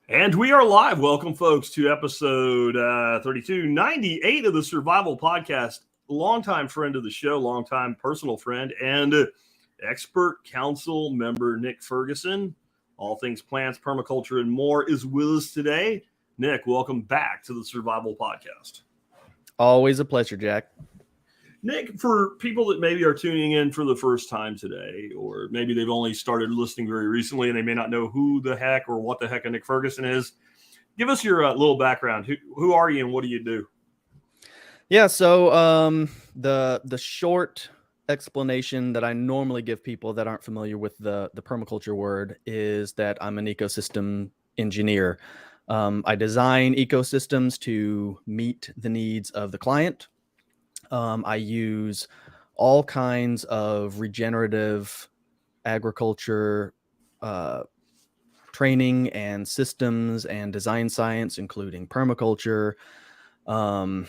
And we are live. Welcome, folks, to episode 3298 of the Survival Podcast. Longtime friend of the show, longtime personal friend, and expert council member Nick Ferguson, all things plants, permaculture, and more, is with us today. Nick, welcome back to the Survival Podcast. Always a pleasure, Jack. Nick, for people that maybe are tuning in for the first time today, or maybe they've only started listening very recently and they may not know who the heck or what the heck a Nick Ferguson is, give us your little background. Who are you and what do you do? Yeah, so the short explanation that I normally give people that aren't familiar with the permaculture word is that I'm an ecosystem engineer. I design ecosystems to meet the needs of the client. I use all kinds of regenerative agriculture training and systems and design science, including permaculture. I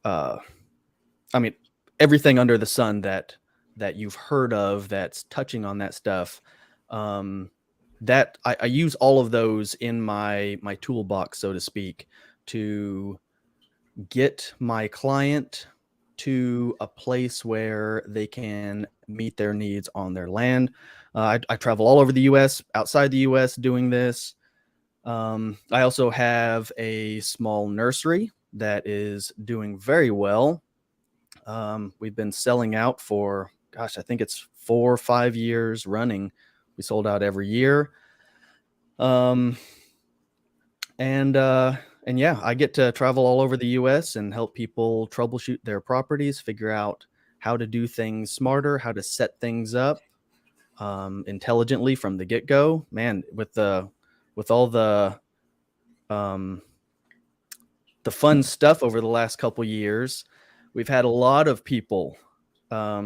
mean, everything under the sun that you've heard of that's touching on that stuff. That I use all of those in my toolbox, so to speak, to get my client to a place where they can meet their needs on their land. I travel all over the U.S., outside the U.S. doing this. I also have a small nursery that is doing very well. We've been selling out for, I think it's 4 or 5 years running. We sold out every year. And yeah, I get to travel all over the U.S. and help people troubleshoot their properties, figure out how to do things smarter, how to set things up intelligently from the get-go. Man, with all the fun stuff over the last couple years, we've had a lot of people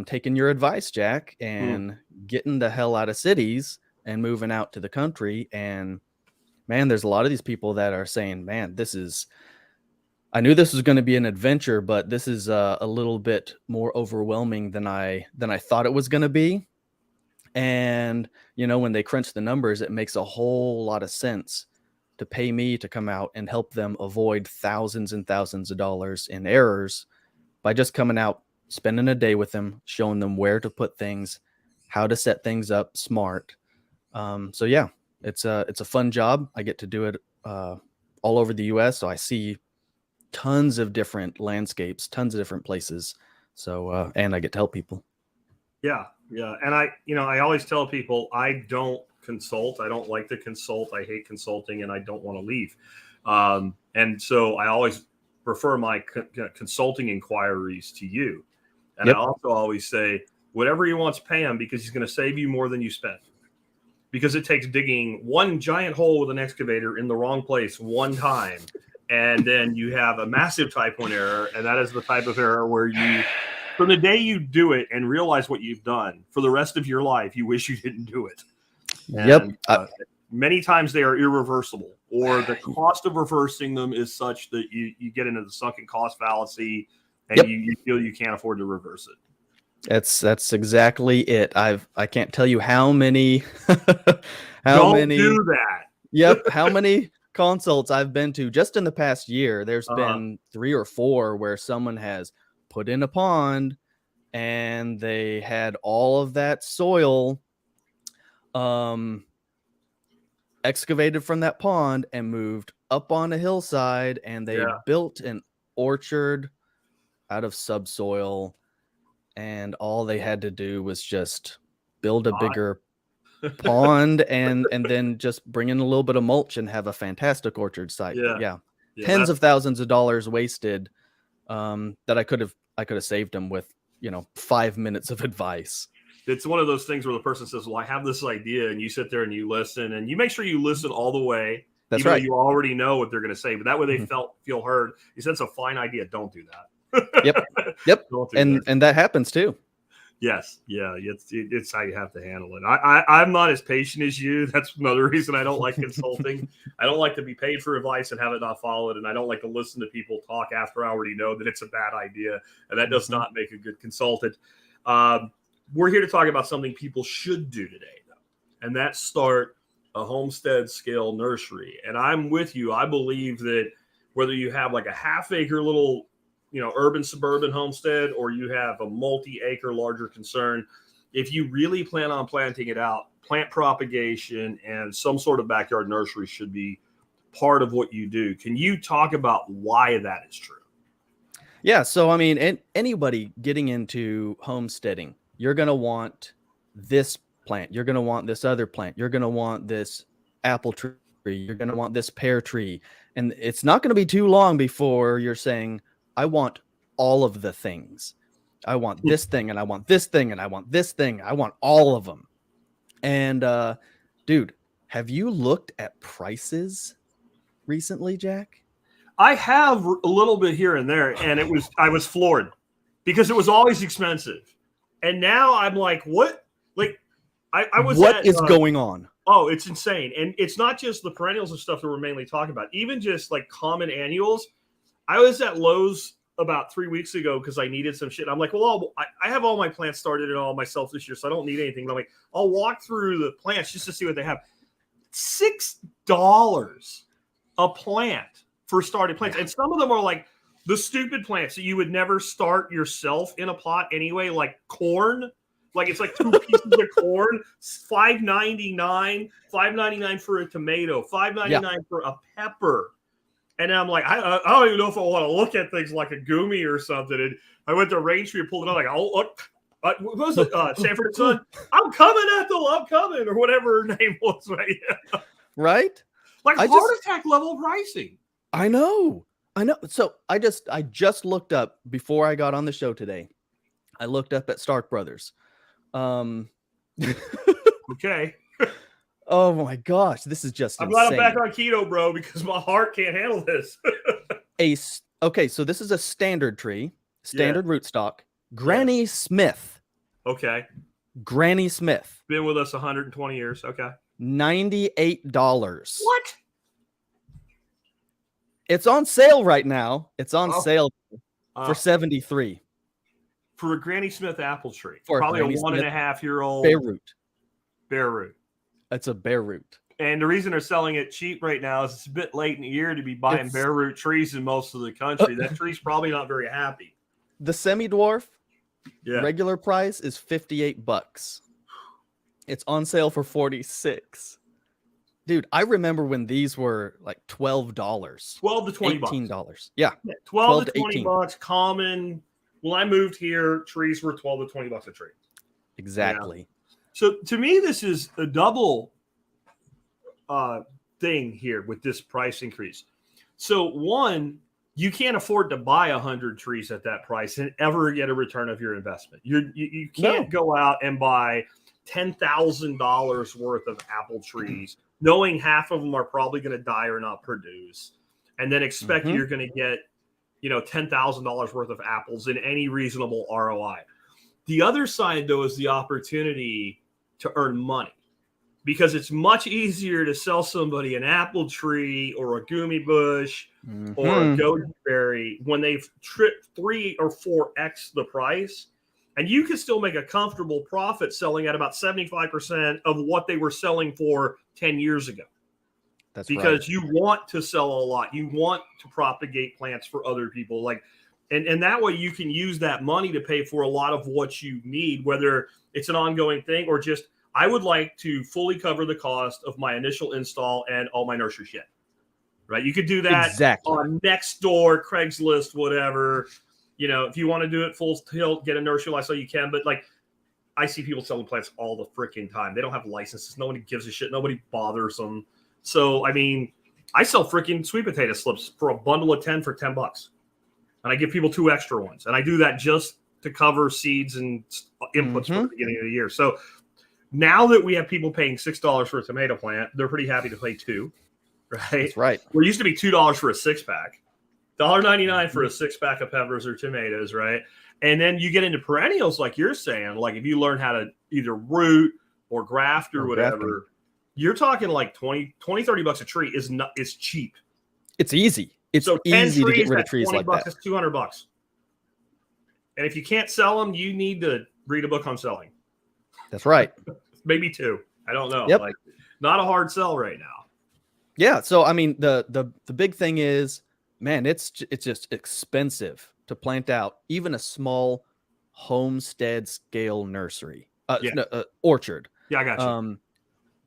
taking your advice, Jack, and getting the hell out of cities and moving out to the country. And man, there's a lot of these people that are saying, man, I knew this was going to be an adventure, but this is a little bit more overwhelming than I thought it was going to be. And, you know, when they crunch the numbers, it makes a whole lot of sense to pay me to come out and help them avoid thousands and thousands of dollars in errors by just coming out, spending a day with them, showing them where to put things, how to set things up smart. So yeah, it's a fun job. I get to do it all over the U.S. So I see tons of different landscapes, tons of different places. So and I get to help people. Yeah. And I always tell people I don't consult. I don't like to consult. I hate consulting and I don't want to leave. And so I always refer my consulting inquiries to you. And I also always say, whatever he wants, pay him, because he's going to save you more than you spend. Because it takes digging one giant hole with an excavator in the wrong place one time. And then you have a massive type 1 error. And that is the type of error where you, from the day you do it and realize what you've done, for the rest of your life, you wish you didn't do it. And, many times they are irreversible, or the cost of reversing them is such that you get into the sunken cost fallacy and you feel you can't afford to reverse it. That's exactly it. I can't tell you how many Don't do that. How many consults I've been to just in the past year. There's been 3 or 4 where someone has put in a pond and they had all of that soil excavated from that pond and moved up on a hillside, and they built an orchard out of subsoil, and all they had to do was just build a bigger pond and then just bring in a little bit of mulch and have a fantastic orchard site. Tens of thousands of dollars wasted that I could have saved them with 5 minutes of advice. It's one of those things where the person says, well, I have this idea, and you sit there and you listen, and you make sure you listen all the way. That's even right. Though you already know what they're going to say, but that way they feel heard. You said it's a fine idea. Don't do that. Yep. And that happens too. Yes. Yeah. It's how you have to handle it. I'm not as patient as you. That's another reason I don't like consulting. I don't like to be paid for advice and have it not followed. And I don't like to listen to people talk after I already know that it's a bad idea. And that does not make a good consultant. We're here to talk about something people should do today, though. And that's start a homestead scale nursery. And I'm with you. I believe that whether you have like a half-acre little, urban suburban homestead, or you have a multi-acre larger concern, if you really plan on planting it out, plant propagation and some sort of backyard nursery should be part of what you do. Can you talk about why that is true? Yeah. So, I mean, anybody getting into homesteading, you're going to want this plant. You're going to want this other plant. You're going to want this apple tree. You're going to want this pear tree. And it's not going to be too long before you're saying, I want all of the things. I want this thing, and I want this thing, and I want this thing. I want all of them. And dude, have you looked at prices recently, Jack? I have a little bit here and there, and I was floored because it was always expensive. And now I'm like, what? Like, I was What is going on? Oh, it's insane. And it's not just the perennials and stuff that we're mainly talking about. Even just like common annuals. I was at Lowe's about 3 weeks ago because I needed some shit. I'm like, well, I have all my plants started and all myself this year, so I don't need anything. But I'm like, I'll walk through the plants just to see what they have. $6 a plant for started plants. And some of them are like the stupid plants that you would never start yourself in a pot anyway, like corn. Like it's like 2 pieces of corn, $5.99 for a tomato, $5.99 for a pepper. And I'm like, I don't even know if I want to look at things like a gumi or something. And I went to Range Tree and pulled it out like, oh, look, what was it? Sanford & Son? I'm coming, Ethel, I'm coming, or whatever her name was. Right? Right? Like heart attack level pricing. I know. So I just looked up before I got on the show today. I looked up at Stark Brothers. Okay. Oh my gosh, this is just I'm insane. glad I'm back on keto, bro, because my heart can't handle this. Okay, so this is a standard tree, standard rootstock, Granny Smith. Okay. Granny Smith. Been with us 120 years. Okay. $98. What? It's on sale right now. It's on sale for $73. For a Granny Smith apple tree. For probably a Granny 1.5-year-old bare root. Bare root. It's a bare root. And the reason they're selling it cheap right now is it's a bit late in the year to be buying bare root trees in most of the country. That tree's probably not very happy. The semi-dwarf regular price is $58. It's on sale for $46. Dude, I remember when these were like $12. $12 to $20. $18. Yeah. 12 to $20 common. When I moved here, trees were $12 to $20 a tree. Exactly. Yeah. So to me, this is a double thing here with this price increase. So one, you can't afford to buy 100 trees at that price and ever get a return of your investment. You can't go out and buy $10,000 worth of apple trees, knowing half of them are probably going to die or not produce, and then expect you're going to get, $10,000 worth of apples in any reasonable ROI. The other side, though, is the opportunity to earn money, because it's much easier to sell somebody an apple tree or a gumi bush or a goji berry when they've tripped 3 or 4x the price. And you can still make a comfortable profit selling at about 75% of what they were selling for 10 years ago. That's because you want to sell a lot. You want to propagate plants for other people. And that way you can use that money to pay for a lot of what you need, whether it's an ongoing thing or just, I would like to fully cover the cost of my initial install and all my nursery shit. Right? You could do that on Nextdoor, Craigslist, whatever. If you want to do it full tilt, get a nursery license, you can. But I see people selling plants all the freaking time. They don't have licenses. Nobody gives a shit. Nobody bothers them. So, I sell freaking sweet potato slips for a bundle of 10 for $10. And I give people 2 extra ones. And I do that just to cover seeds and inputs for the beginning of the year. So now that we have people paying $6 for a tomato plant, they're pretty happy to pay 2, right? That's right. Where it used to be $2 for a 6-pack, $1.99 for a 6-pack of peppers or tomatoes, right? And then you get into perennials, like you're saying, like if you learn how to either root or graft or whatever, you're talking like $20-$30 a tree is cheap. It's easy. It's easy to get rid of trees like that. It's $200. And if you can't sell them, you need to read a book on selling. That's right. Maybe 2. I don't know. Yep. not a hard sell right now. Yeah. So I mean, the big thing is, man, it's just expensive to plant out even a small homestead scale nursery, orchard. Yeah, I got you.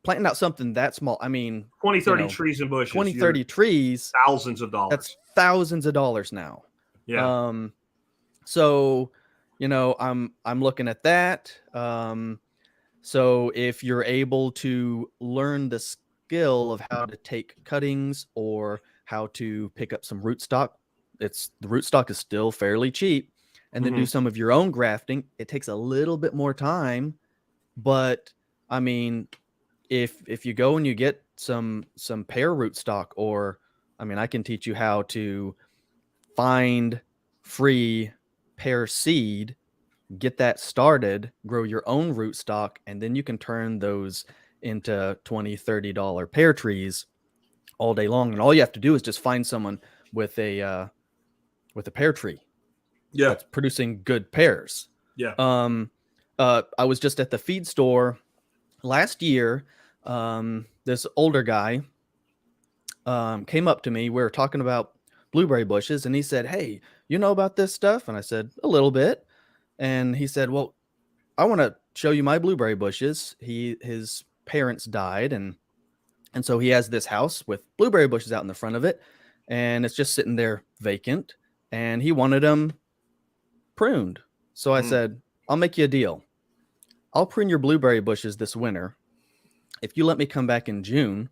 Planting out something that small. I mean, 20, 30 trees and bushes. 20, 30 trees. Thousands of dollars. That's thousands of dollars now. Yeah. So, I'm looking at that. So if you're able to learn the skill of how to take cuttings or how to pick up some rootstock, the rootstock is still fairly cheap, and then do some of your own grafting. It takes a little bit more time, but I mean, if you go and you get some pear rootstock, or I mean, I can teach you how to find free pear seed, get that started, grow your own rootstock, and then you can turn those into $20-$30 pear trees all day long. And all you have to do is just find someone with a pear tree that's producing good pears. Yeah. I was just at the feed store last year. This older guy came up to me. We were talking about blueberry bushes, and he said, "Hey, you know about this stuff?" And I said, "A little bit." And he said, "Well, I want to show you my blueberry bushes." His parents died, and so he has this house with blueberry bushes out in the front of it, and it's just sitting there vacant, and he wanted them pruned. So I said, "I'll make you a deal. I'll prune your blueberry bushes this winter if you let me come back in June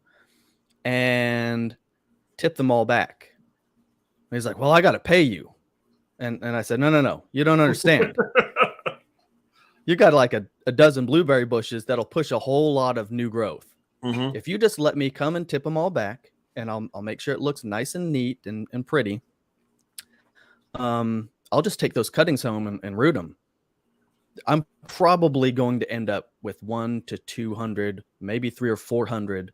and tip them all back." And he's like, "Well, I got to pay you." And I said, No, you don't understand. You got like a dozen blueberry bushes that'll push a whole lot of new growth. If you just let me come and tip them all back, and I'll make sure it looks nice and neat and pretty, I'll just take those cuttings home and root them. I'm probably going to end up with 100 to 200, maybe 300 or 400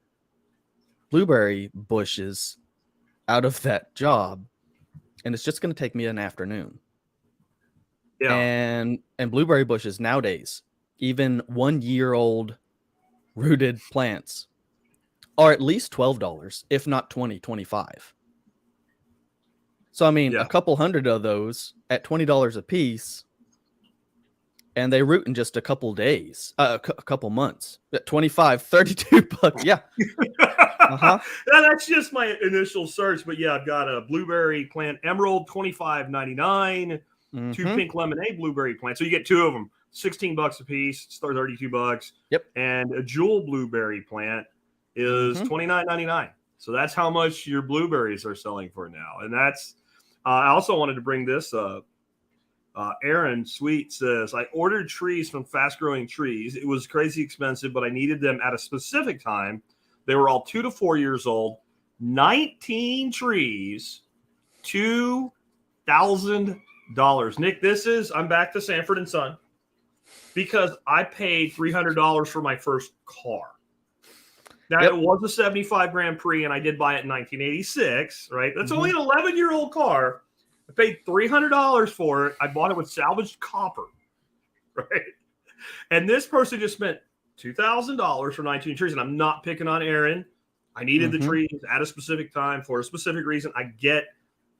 blueberry bushes out of that job. And it's just going to take me an afternoon. Yeah. And blueberry bushes nowadays, even 1 year old rooted plants, are at least $12, if not $20, $25. So, I mean, a couple hundred of those at $20 a piece, and they root in just a couple days, a couple months at $25, $32. Yeah. That's just my initial search, but yeah, I've got a blueberry plant emerald, $25.99, two pink lemonade blueberry plants. So you get two of them, $16 a piece, it's $32. Yep. And a jewel blueberry plant is $29.99. So that's how much your blueberries are selling for now. And that's I also wanted to bring this up. Aaron Sweet says, "I ordered trees from Fast Growing Trees. It was crazy expensive, but I needed them at a specific time. They were all 2 to 4 years old. 19 trees, $2,000. Nick, I'm back to Sanford and Son because I paid $300 for my first car. Now, it was a 75 Grand Prix, and I did buy it in 1986, right? That's only an 11-year-old car. I paid $300 for it. I bought it with salvaged copper, right? And this person just spent $2,000 for 19 trees, and I'm not picking on Aaron. I needed the trees at a specific time for a specific reason. I get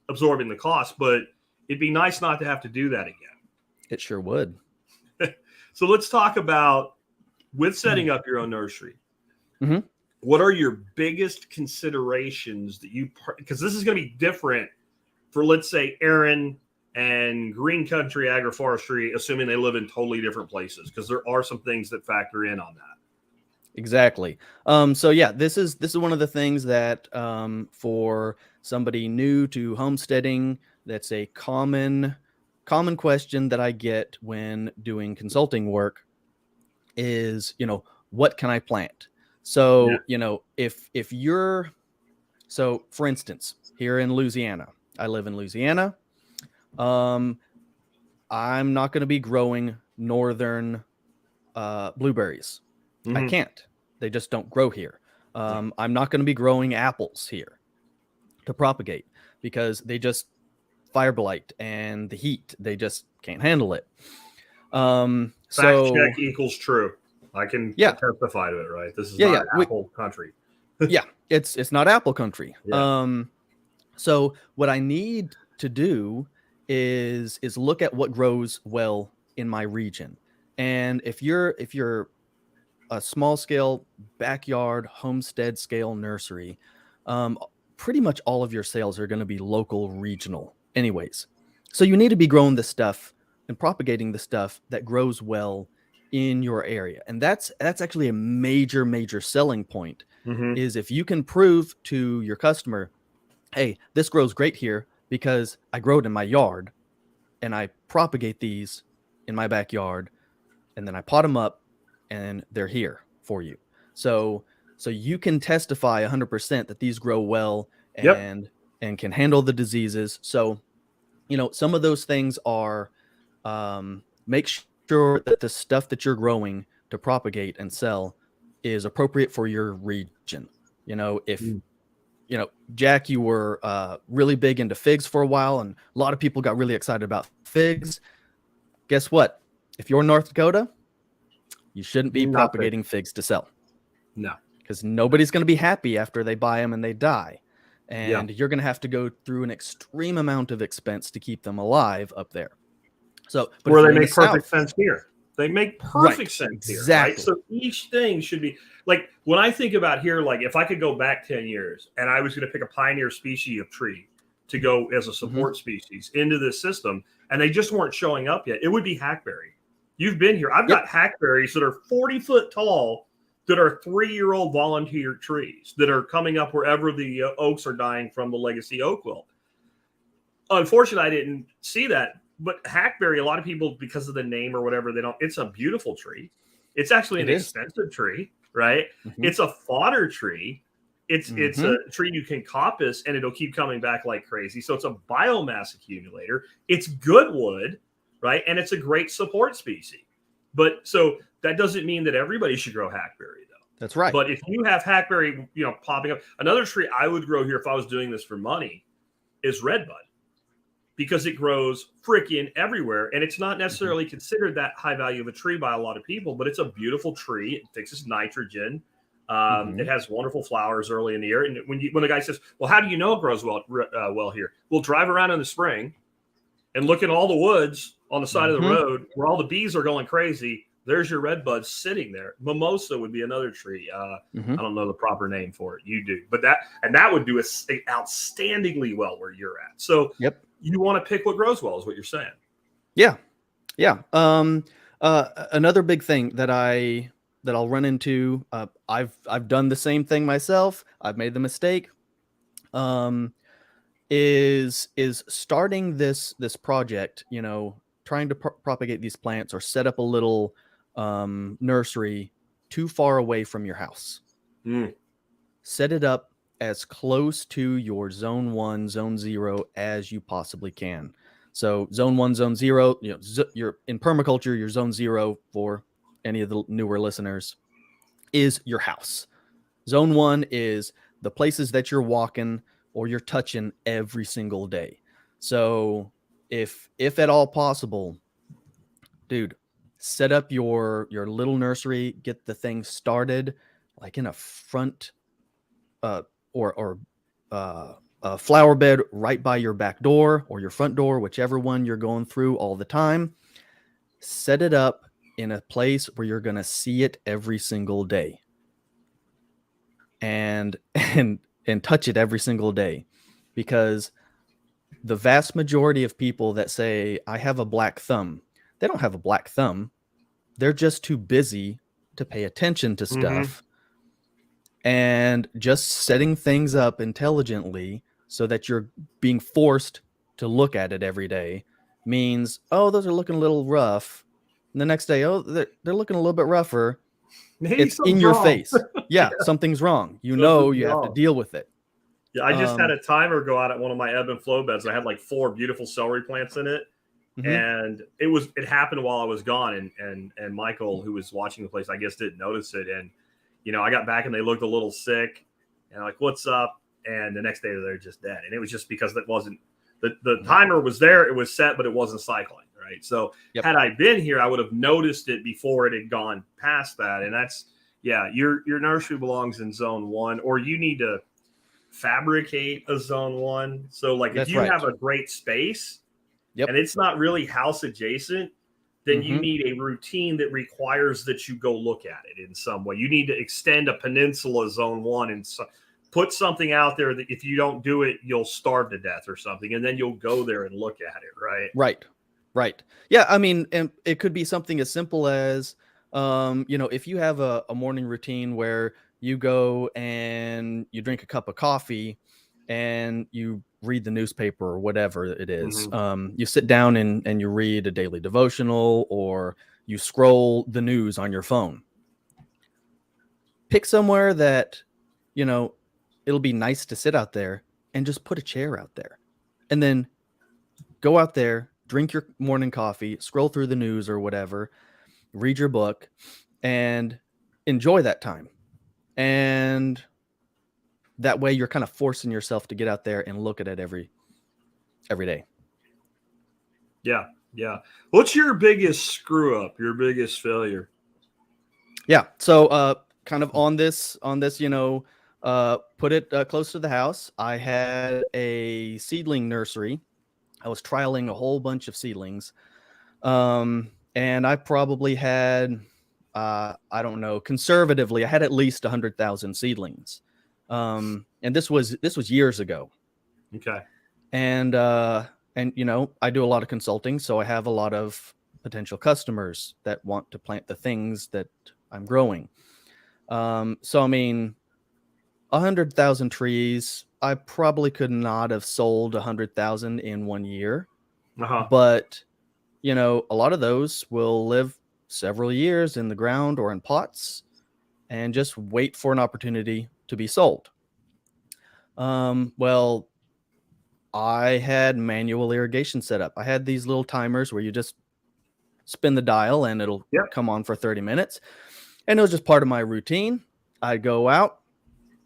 absorbing the cost, but it'd be nice not to have to do that again. It sure would. So let's talk about with setting up your own nursery. What are your biggest considerations that because this is going to be different for, let's say, Aaron and Green Country Agroforestry, assuming they live in totally different places, because there are some things that factor in on that. Exactly. So yeah, this is one of the things that for somebody new to homesteading, that's a common question that I get when doing consulting work is, what can I plant? So, if you're, so for instance, here in Louisiana, I live in Louisiana. I'm not going to be growing northern blueberries. I can't. They just don't grow here. I'm not going to be growing apples here to propagate because they just fire blight and the heat. They just can't handle it. Fact check equals true. I can Yeah. testify to it, right? This is Yeah, not yeah. Apple country. Yeah, it's not Apple country. Yeah. So what I need to do is look at what grows well in my region. And if you're a small scale backyard homestead scale nursery, pretty much all of your sales are going to be local, regional anyways. So you need to be growing the stuff and propagating the stuff that grows well in your area. And that's actually a major selling point, Mm-hmm. is if you can prove to your customer, hey, this grows great here because I grow it in my yard and I propagate these in my backyard and then I pot them up and they're here for you. So you can testify 100% that these grow well and can handle the diseases. So, some of those things are, make sure that the stuff that you're growing to propagate and sell is appropriate for your region. If Jack, you were really big into figs for a while, and a lot of people got really excited about figs. Guess what? If you're North Dakota, you shouldn't be propagating figs to sell. No. Because nobody's going to be happy after they buy them and they die. And you're going to have to go through an extreme amount of expense to keep them alive up there. So, but where they make perfect sense here. They make perfect sense here. Exactly. Right? So each thing should be like, when I think about here, like if I could go back 10 years and I was going to pick a pioneer species of tree to go as a support species into this system, and they just weren't showing up yet, it would be hackberry. You've been here. I've got hackberries that are 40 foot tall that are 3-year-old volunteer trees that are coming up wherever the oaks are dying from the legacy oak wilt. Unfortunately, I didn't see that. But hackberry, a lot of people, because of the name or whatever, it's a beautiful tree. It's actually an expensive tree, right? Mm-hmm. It's a fodder tree. It's a tree you can coppice and it'll keep coming back like crazy. So it's a biomass accumulator. It's good wood, right? And it's a great support species. But so that doesn't mean that everybody should grow hackberry, though. That's right. But if you have hackberry, popping up, another tree I would grow here if I was doing this for money is redbud, because it grows freaking everywhere. And it's not necessarily considered that high value of a tree by a lot of people, but it's a beautiful tree. It fixes nitrogen. It has wonderful flowers early in the year. And when the guy says, well, how do you know it grows well here? We'll drive around in the spring and look at all the woods on the side of the road where all the bees are going crazy. There's your redbud sitting there. Mimosa would be another tree. I don't know the proper name for it. You do. But that would do outstandingly well where you're at. So you want to pick what grows well is what you're saying. Yeah. Another big thing that I'll run into, I've done the same thing myself. I've made the mistake. Is starting this project, trying to propagate these plants or set up a little nursery too far away from your house. Set it up as close to your zone 1, zone 0 as you possibly can. So zone 1, zone 0, you're in permaculture, your zone 0, for any of the newer listeners, is your house. Zone 1 is the places that you're walking or you're touching every single day. So if at all possible, dude, set up your little nursery, get the thing started like in a front or a flower bed right by your back door or your front door, whichever one you're going through all the time. Set it up in a place where you're going to see it every single day and touch it every single day, because the vast majority of people that say, I have a black thumb, they don't have a black thumb. They're just too busy to pay attention to stuff. And just setting things up intelligently so that you're being forced to look at it every day means, oh, those are looking a little rough. And the next day, oh, they're looking a little bit rougher. Maybe it's in your face. Yeah, something's wrong. You have to deal with it. Yeah, I just had a timer go out at one of my ebb and flow beds. I had like 4 beautiful celery plants in it. And it happened while I was gone. And Michael, who was watching the place, I guess didn't notice it. And, I got back and they looked a little sick and like, what's up? And the next day they're just dead. And it was just because The timer was there, it was set, but it wasn't cycling, right? So had I been here, I would have noticed it before it had gone past that. And that's, your nursery belongs in zone 1, or you need to fabricate a zone 1. So like if you have a great space and it's not really house adjacent, then you need a routine that requires that you go look at it in some way. You need to extend a peninsula zone 1 and put something out there that if you don't do it, you'll starve to death or something. And then you'll go there and look at it. Right. Yeah. I mean, and it could be something as simple as, if you have a morning routine where you go and you drink a cup of coffee and you read the newspaper or whatever it is. You sit down and you read a daily devotional, or you scroll the news on your phone. Pick somewhere that, it'll be nice to sit out there, and just put a chair out there, and then go out there, drink your morning coffee, scroll through the news or whatever, read your book, and enjoy that time. And that way you're kind of forcing yourself to get out there and look at it every day. Yeah. What's your biggest screw up, your biggest failure? Yeah. So kind of on this, put it close to the house. I had a seedling nursery. I was trialing a whole bunch of seedlings. And I probably had, I don't know, conservatively, I had at least 100,000 seedlings. And this was years ago. Okay. And I do a lot of consulting, so I have a lot of potential customers that want to plant the things that I'm growing. So I mean, 100,000 trees, I probably could not have sold 100,000 in 1 year. But a lot of those will live several years in the ground or in pots and just wait for an opportunity to be sold. Well, I had manual irrigation set up. I had these little timers where you just spin the dial and it'll come on for 30 minutes. And it was just part of my routine. I'd go out,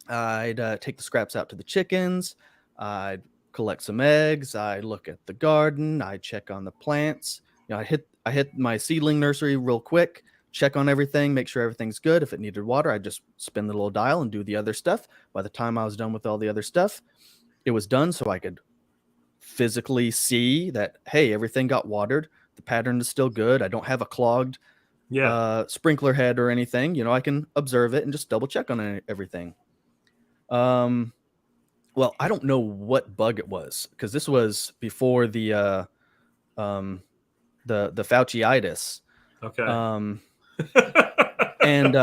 I'd take the scraps out to the chickens, I'd collect some eggs, I'd look at the garden, I'd check on the plants. I hit my seedling nursery real quick, check on everything, make sure everything's good. If it needed water, I'd just spin the little dial and do the other stuff. By the time I was done with all the other stuff, it was done, so I could physically see that, hey, everything got watered. The pattern is still good. I don't have a clogged sprinkler head or anything. I can observe it and just double check on everything. Well, I don't know what bug it was, because this was before the Fauci-itis. Okay. And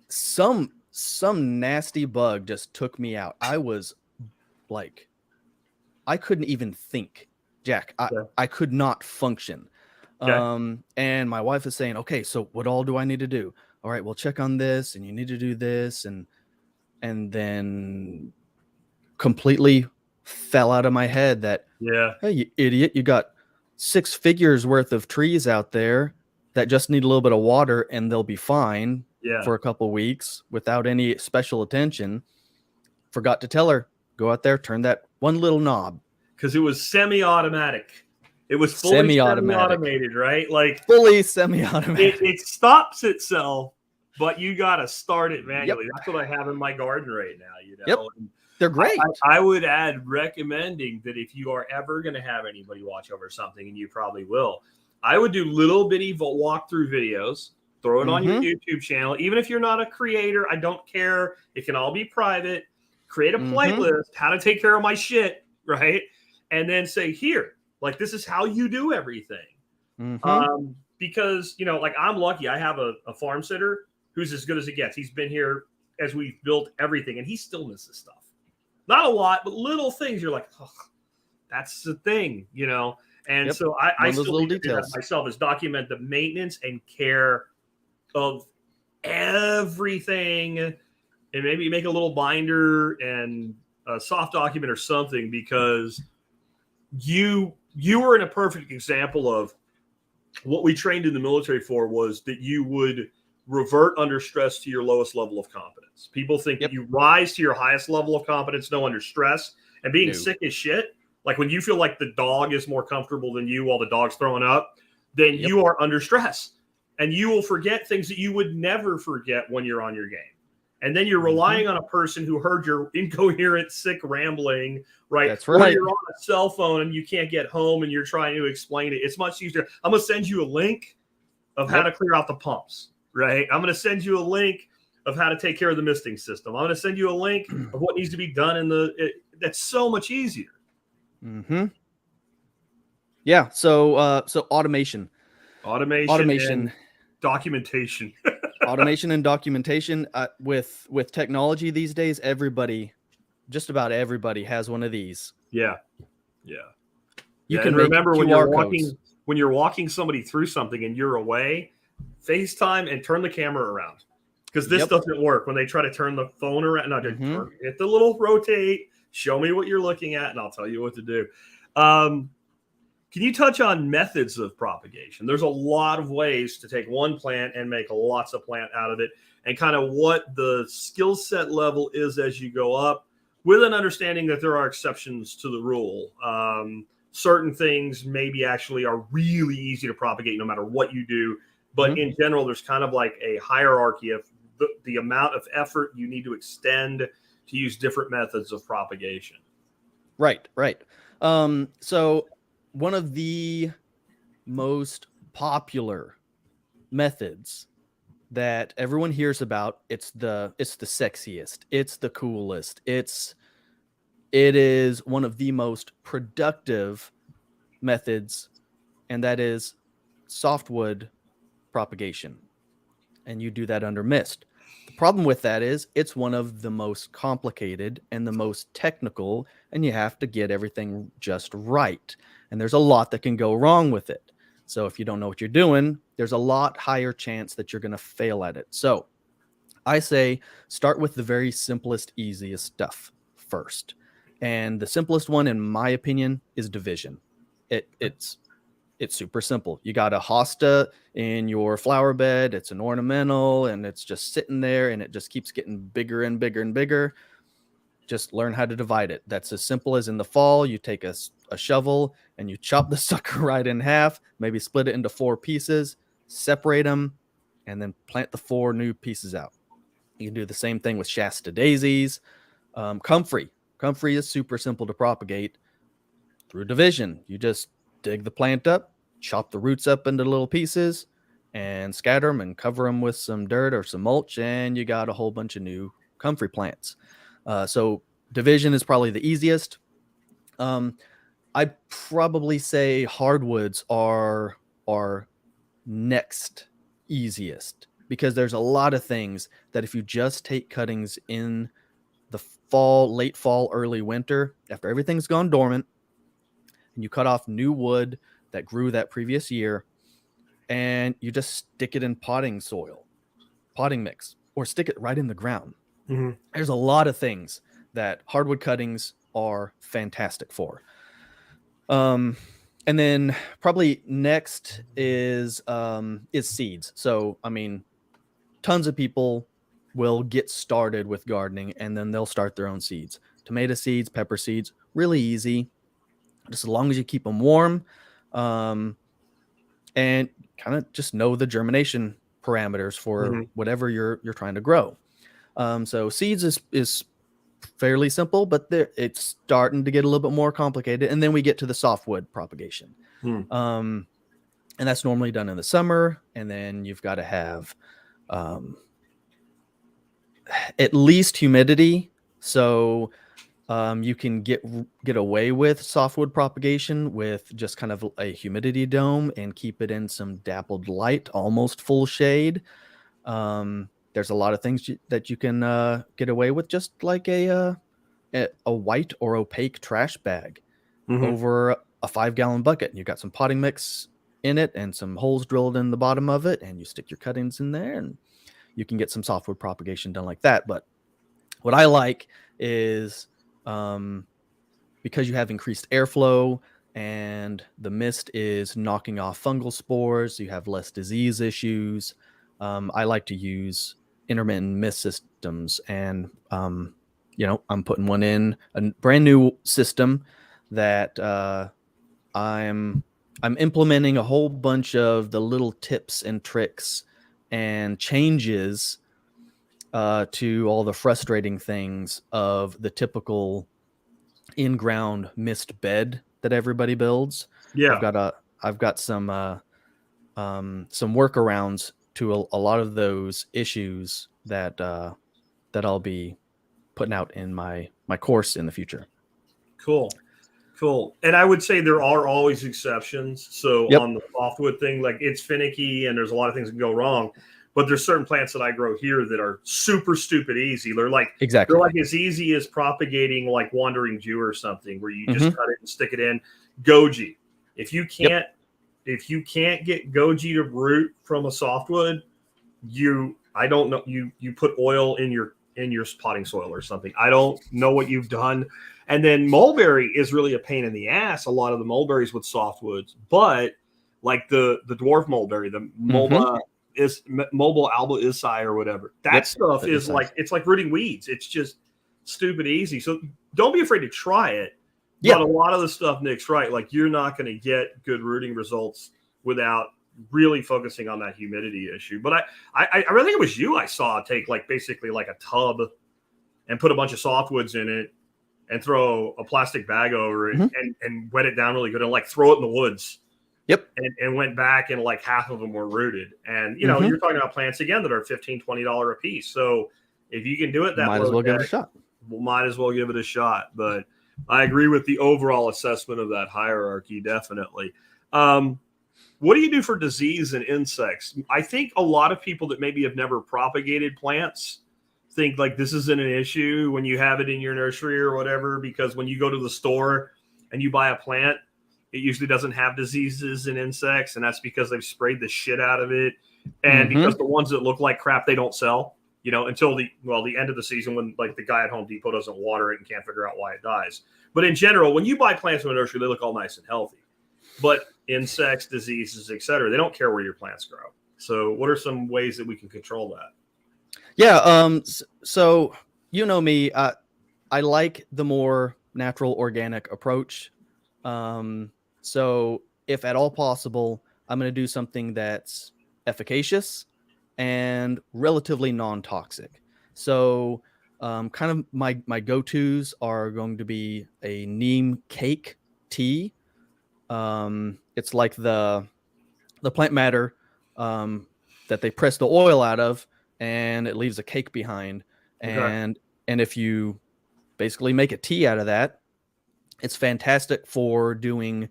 some nasty bug just took me out. I was like, I couldn't even think, Jack. I could not function. Okay. And my wife is saying, okay, so what all do I need to do? All right, well, check on this, and you need to do this, and then completely fell out of my head that, hey, you idiot, you got 6 figures worth of trees out there that just need a little bit of water, and they'll be fine for a couple weeks without any special attention. Forgot to tell her, go out there, turn that one little knob. Because it was semi-automatic. It was fully semi-automated, right? Like fully semi-automatic. It stops itself, but you got to start it manually. That's what I have in my garden right now. And they're great. I would add recommending that if you are ever going to have anybody watch over something, and you probably will, I would do little bitty walkthrough videos, throw it on your YouTube channel. Even if you're not a creator, I don't care. It can all be private. Create a playlist, how to take care of my shit, right? And then say, here, like, this is how you do everything. Because, like, I'm lucky. I have a farm sitter who's as good as it gets. He's been here as we've built everything, and he still misses stuff. Not a lot, but little things. You're like, oh, that's the thing, And so I still need to do that myself, is document the maintenance and care of everything, and maybe make a little binder and a soft document or something, because you were in a perfect example of what we trained in the military for, was that you would revert under stress to your lowest level of competence. People think that you rise to your highest level of competence, no, under stress. And being sick as shit, like when you feel like the dog is more comfortable than you while the dog's throwing up, then you are under stress. And you will forget things that you would never forget when you're on your game. And then you're relying on a person who heard your incoherent, sick rambling, right? That's right. Or you're on a cell phone and you can't get home and you're trying to explain it. It's much easier. I'm going to send you a link of how to clear out the pumps, right? I'm going to send you a link of how to take care of the misting system. I'm going to send you a link of what needs to be done in that's so much easier. Yeah. So automation, and documentation. Automation and documentation. With technology these days, just about everybody has one of these. Yeah. You can remember when you're walking somebody through something and you're away, FaceTime and turn the camera around, because this doesn't work when they try to turn the phone around. No, hit the little rotate. Show me what you're looking at, and I'll tell you what to do. Can you touch on methods of propagation? There's a lot of ways to take one plant and make lots of plant out of it, and kind of what the skill set level is as you go up, with an understanding that there are exceptions to the rule. Certain things maybe actually are really easy to propagate no matter what you do. But in general, there's kind of like a hierarchy of the amount of effort you need to extend to use different methods of propagation. Right. So one of the most popular methods that everyone hears about, it's the sexiest, it's the coolest, it is one of the most productive methods, and that is softwood propagation. And you do that under mist. The problem with that is it's one of the most complicated and the most technical, and you have to get everything just right. And there's a lot that can go wrong with it. So if you don't know what you're doing, there's a lot higher chance that you're going to fail at it. So I say start with the very simplest, easiest stuff first. And the simplest one, in my opinion, is division. It's super simple. You got a hosta in your flower bed. It's an ornamental, and it's just sitting there, and it just keeps getting bigger and bigger and bigger. Just learn how to divide it. That's as simple as in the fall, you take a shovel and you chop the sucker right in half, maybe split it into 4 pieces, separate them, and then plant the 4 new pieces out. You can do the same thing with Shasta daisies. Comfrey. Comfrey is super simple to propagate through division. You just dig the plant up, chop the roots up into little pieces, and scatter them and cover them with some dirt or some mulch, and you got a whole bunch of new comfrey plants. So division is probably the easiest. I'd probably say hardwoods are next easiest, because there's a lot of things that if you just take cuttings in the fall, late fall, early winter, after everything's gone dormant, and you cut off new wood that grew that previous year, and you just stick it in potting mix, or stick it right in the ground. There's a lot of things that hardwood cuttings are fantastic for. And then probably next is seeds. So, I mean, tons of people will get started with gardening and then they'll start their own seeds. Tomato seeds, pepper seeds, really easy. Just as long as you keep them warm, and kind of just know the germination parameters for whatever you're trying to grow. So seeds is fairly simple, but it's starting to get a little bit more complicated. And then we get to the softwood propagation. And that's normally done in the summer. And then you've got to have at least humidity. So you can get away with softwood propagation with just kind of a humidity dome and keep it in some dappled light, almost full shade. There's a lot of things that you can get away with, just like a white or opaque trash bag over a 5-gallon bucket. You got some potting mix in it and some holes drilled in the bottom of it, and you stick your cuttings in there, and you can get some softwood propagation done like that. But what I like is because you have increased airflow and the mist is knocking off fungal spores, you have less disease issues. I like to use intermittent mist systems, and I'm putting one in a brand new system that I'm implementing a whole bunch of the little tips and tricks and changes to all the frustrating things of the typical in-ground mist bed that everybody builds. Yeah. I've got some workarounds to a lot of those issues that I'll be putting out in my course in the future. Cool. And I would say there are always exceptions. So Yep. on the softwood thing, like it's finicky and there's a lot of things that can go wrong. But there's certain plants that I grow here that are super stupid easy. They're like as easy as propagating like wandering Jew or something, where you just cut it and stick it in. Goji. If you can't get goji to root from a softwood, you put oil in your potting soil or something. I don't know what you've done. And then mulberry is really a pain in the ass. A lot of the mulberries with softwoods, but like the dwarf mulberry, the mobile alba isai or whatever, that stuff is like, it's like rooting weeds. It's just stupid easy. So don't be afraid to try it. Yeah. But a lot of the stuff, Nick's right. Like you're not going to get good rooting results without really focusing on that humidity issue. But I really think it was you I saw take like basically like a tub and put a bunch of softwoods in it and throw a plastic bag over it and wet it down really good and like throw it in the woods. Yep. And went back and like half of them were rooted. And, you're talking about plants again that are $15, $20 a piece. So if you can do it, might as well give it a shot. Might as well give it a shot. But I agree with the overall assessment of that hierarchy. Definitely. What do you do for disease and insects? I think a lot of people that maybe have never propagated plants think like this isn't an issue when you have it in your nursery or whatever, because when you go to the store and you buy a plant, it usually doesn't have diseases and insects, and that's because they've sprayed the shit out of it. And because the ones that look like crap, they don't sell, until the end of the season when like the guy at Home Depot doesn't water it and can't figure out why it dies. But in general, when you buy plants from a nursery, they look all nice and healthy. But insects, diseases, etc., they don't care where your plants grow. So what are some ways that we can control that? Yeah. So me, I like the more natural organic approach. So if at all possible, I'm going to do something that's efficacious and relatively non-toxic. So kind of my go-tos are going to be a neem cake tea. It's like the plant matter that they press the oil out of, and it leaves a cake behind. And if you basically make a tea out of that, it's fantastic for doing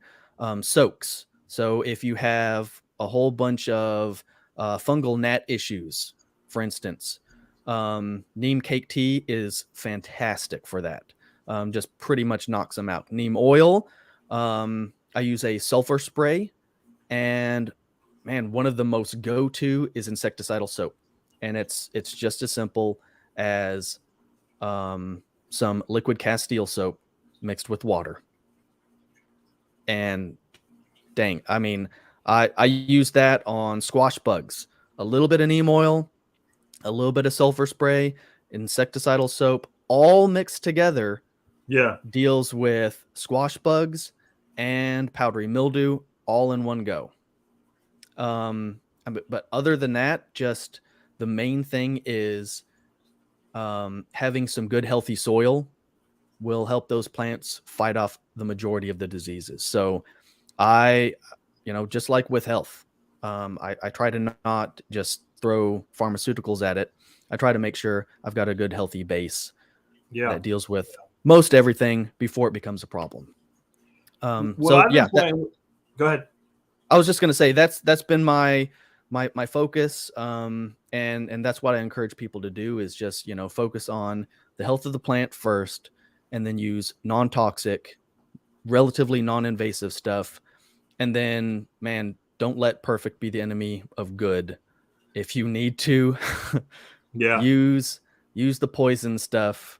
soaks. So if you have a whole bunch of fungal gnat issues, for instance, neem cake tea is fantastic for that. Just pretty much knocks them out. Neem oil, I use a sulfur spray, and man, one of the most go-to is insecticidal soap. And it's just as simple as some liquid Castile soap mixed with water. And dang, I mean, I use that on squash bugs. A little bit of neem oil, a little bit of sulfur spray, insecticidal soap, all mixed together. Yeah. Deals with squash bugs and powdery mildew all in one go. But other than that, just the main thing is having some good healthy soil will help those plants fight off the majority of the diseases. So just like with health, I try to not just throw pharmaceuticals at it. I try to make sure I've got a good healthy base that deals with most everything before it becomes a problem. Go ahead. I was just going to say that's been my focus. And that's what I encourage people to do is just, focus on the health of the plant first, and then use non-toxic, relatively non-invasive stuff. And then, man, don't let perfect be the enemy of good. If you need to, use the poison stuff,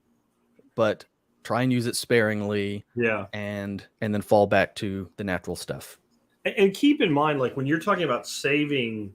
but try and use it sparingly. Yeah. And then fall back to the natural stuff. And keep in mind, like when you're talking about saving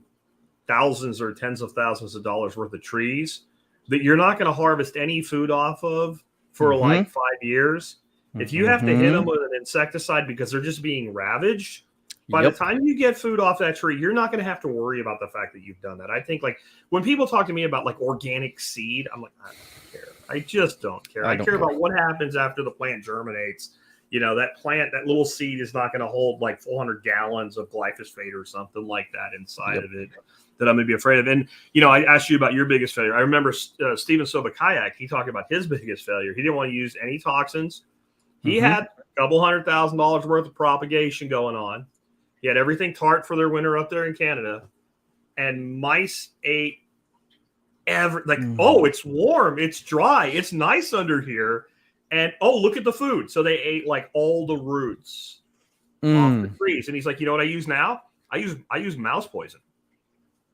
thousands or tens of thousands of dollars worth of trees that you're not going to harvest any food off of for like 5 years. If you have to hit them with an insecticide because they're just being ravaged, by the time you get food off that tree, you're not going to have to worry about the fact that you've done that. I think like when people talk to me about like organic seed, I'm like, I don't care. I just don't care. I care about what happens after the plant germinates. You know, that plant, that little seed is not going to hold like 400 gallons of glyphosate or something like that inside of it that I'm going to be afraid of. And, you know, I asked you about your biggest failure. I remember Steven Sobakayak, he talked about his biggest failure. He didn't want to use any toxins. He had a couple $100,000 worth of propagation going on. He had everything tart for their winter up there in Canada. And mice ate oh, it's warm, it's dry, it's nice under here. And, oh, look at the food. So they ate like all the roots off the trees. And he's like, you know what I use now? I use mouse poison.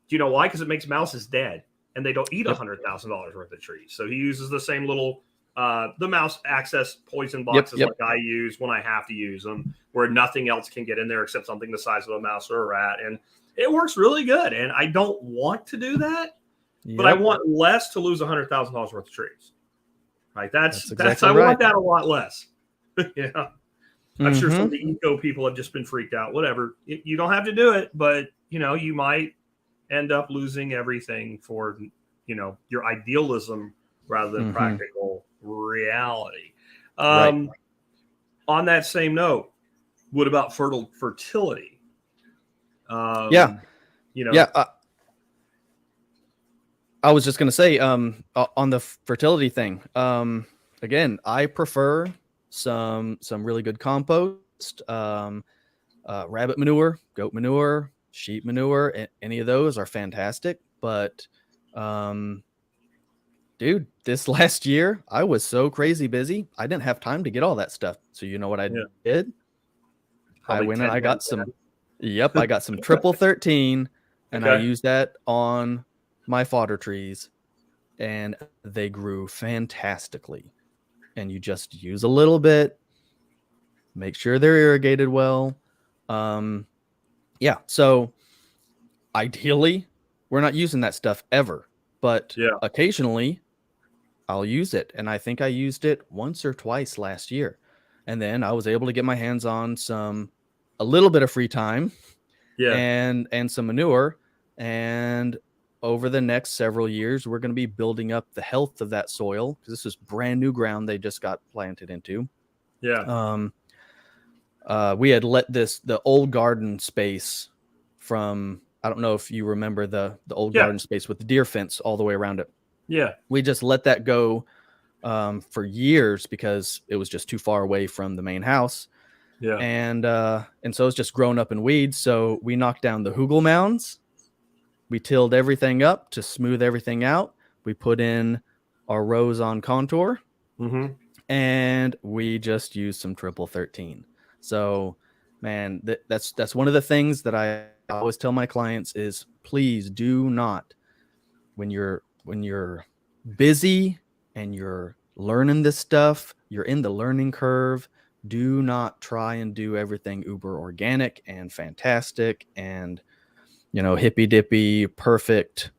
Do you know why? Because it makes mouses dead. And they don't eat $100,000 worth of trees. So he uses the same little the mouse access poison boxes like I use when I have to use them, where nothing else can get in there except something the size of a mouse or a rat. And it works really good. And I don't want to do that, but I want less to lose $100,000 worth of trees. Right? That's exactly right. I want that a lot less. Yeah. I'm sure some of the eco people have just been freaked out. Whatever. You don't have to do it, but you know, you might end up losing everything for, you know, your idealism rather than practical reality. On that same note, what about fertility? You know, I was just going to say, on the fertility thing, again, I prefer some really good compost, rabbit manure, goat manure, sheep manure. Any of those are fantastic. But, dude, this last year, I was so crazy busy. I didn't have time to get all that stuff. So you know what I did? I went and I got some. I got some triple 13, and I used that on my fodder trees, and they grew fantastically. And you just use a little bit, make sure they're irrigated well. So ideally, we're not using that stuff ever, but occasionally I'll use it. And I think I used it once or twice last year. And then I was able to get my hands on a little bit of free time and some manure. And over the next several years, we're going to be building up the health of that soil, because this is brand new ground they just got planted into. We had let the old garden space from, I don't know if you remember the old garden space with the deer fence all the way around it. We just let that go for years because it was just too far away from the main house. And so it's just grown up in weeds. So we knocked down the hugel mounds. We tilled everything up to smooth everything out. We put in our rows on contour, and we just used some triple 13. So, man, that's one of the things that I always tell my clients is, please do not, when you're busy and you're learning this stuff, you're in the learning curve, do not try and do everything uber organic and fantastic and, you know, hippy dippy, perfect.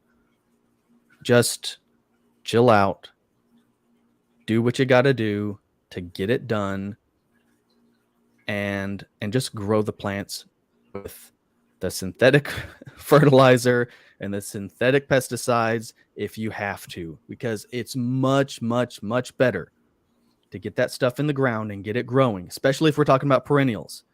Just chill out. Do what you got to do to get it done, and just grow the plants with the synthetic fertilizer and the synthetic pesticides if you have to, because it's much, much, much better to get that stuff in the ground and get it growing, especially if we're talking about perennials.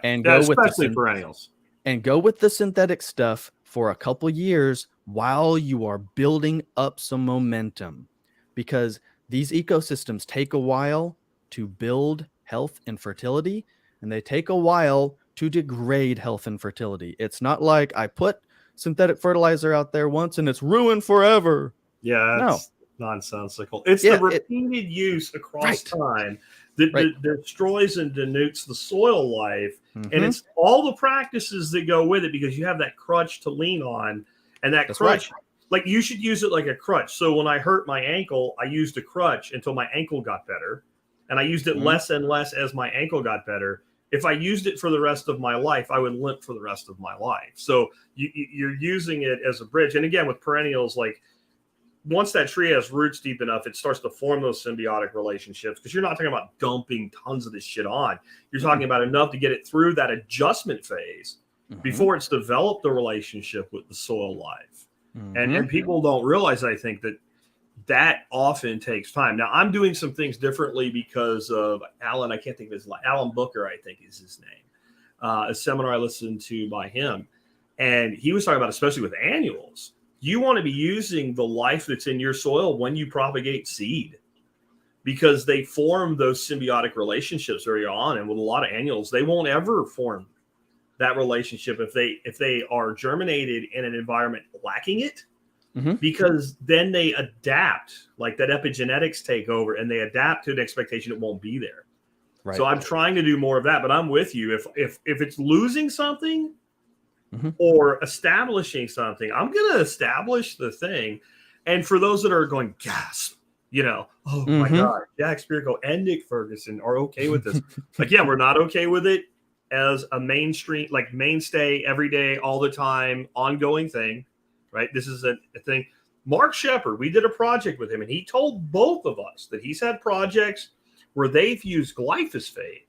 And go with perennials. And go with the synthetic stuff for a couple years while you are building up some momentum, because these ecosystems take a while to build health and fertility, and they take a while to degrade health and fertility. It's not like I put synthetic fertilizer out there once and it's ruined forever. That's nonsensical. It's the repeated use across time that destroys and denutes the soil life. And it's all the practices that go with it, because you have that crutch to lean on. And that crutch, like, you should use it like a crutch. So when I hurt my ankle, I used a crutch until my ankle got better. And I used it less and less as my ankle got better. if I used it for the rest of my life, I would limp for the rest of my life. So you're using it as a bridge. And again, with perennials, like once that tree has roots deep enough, it starts to form those symbiotic relationships, because you're not talking about dumping tons of this shit on. You're talking about enough to get it through that adjustment phase before it's developed a relationship with the soil life. And people don't realize, I think, that often takes time. Now, I'm doing some things differently because of Alan. I can't think of his name. Alan Booker, I think is his name. A seminar I listened to by him. And he was talking about, especially with annuals, you want to be using the life that's in your soil when you propagate seed, because they form those symbiotic relationships early on. And with a lot of annuals, they won't ever form that relationship if they are germinated in an environment lacking it, because then they adapt, like that epigenetics take over, and they adapt to an expectation it won't be there. Right. So I'm trying to do more of that, but I'm with you. If it's losing something or establishing something, I'm going to establish the thing. And for those that are going, gasp, oh my God, Jack Spirico and Nick Ferguson are okay with this. Like, yeah, we're not okay with it as a mainstay, every day, all the time, ongoing thing, right? This is a thing. Mark Shepard, we did a project with him, and he told both of us that he's had projects where they've used glyphosate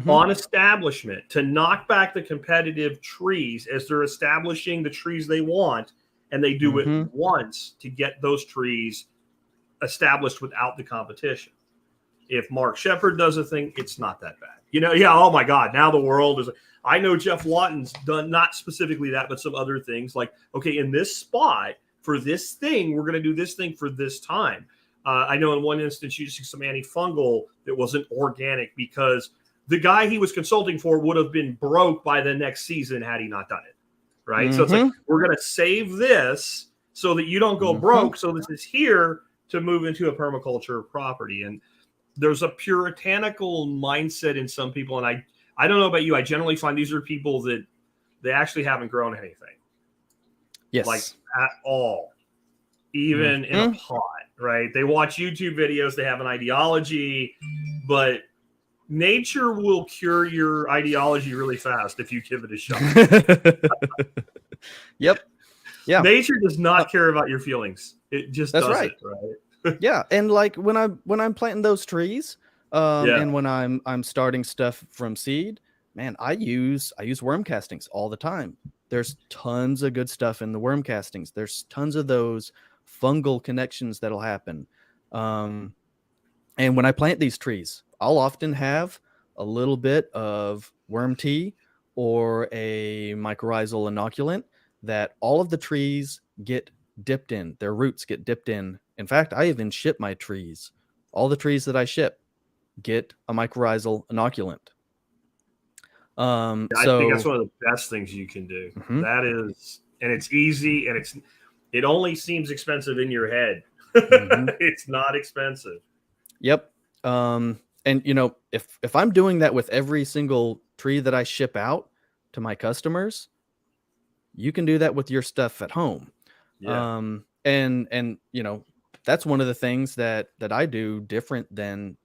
on establishment to knock back the competitive trees as they're establishing the trees they want, and they do it once to get those trees established without the competition. If Mark Shepard does a thing, it's not that bad. Oh my God, now the world is... I know Jeff Lawton's done not specifically that, but some other things like, okay, in this spot for this thing, we're going to do this thing for this time. I know in one instance, using some antifungal that wasn't organic because the guy he was consulting for would have been broke by the next season had he not done it. Right. So it's like, we're going to save this so that you don't go broke. So this is here to move into a permaculture property. And there's a puritanical mindset in some people. And I don't know about you. I generally find these are people that they actually haven't grown anything. Yes. Like at all, even in a pot, right? They watch YouTube videos. They have an ideology, but nature will cure your ideology really fast if you give it a shot. Yep. Yeah. Nature does not care about your feelings. It just does right. it, right? Yeah. And like when I'm planting those trees, and when I'm starting stuff from seed, man, I use worm castings all the time. There's tons of good stuff in the worm castings. There's tons of those fungal connections that'll happen. And when I plant these trees, I'll often have a little bit of worm tea or a mycorrhizal inoculant that all of the trees get dipped in. Their roots get dipped in. In fact, I even ship my trees. All the trees that I ship get a mycorrhizal inoculant. I think that's one of the best things you can do. That is, and it's easy, and it only seems expensive in your head. It's not expensive. Yep. And if I'm doing that with every single tree that I ship out to my customers, you can do that with your stuff at home. Yeah. And that's one of the things that I do different than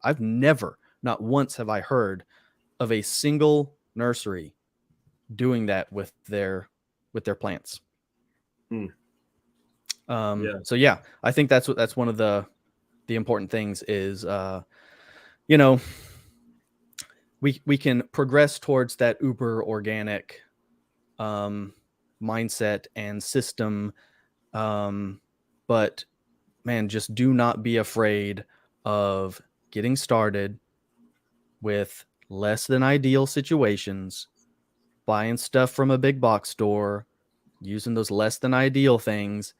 not once have I heard of a single nursery doing that with their plants. So yeah, I think that's one of the important things is, we can progress towards that uber organic, mindset and system. But man, just do not be afraid of getting started with less than ideal situations, buying stuff from a big box store, using those less than ideal things.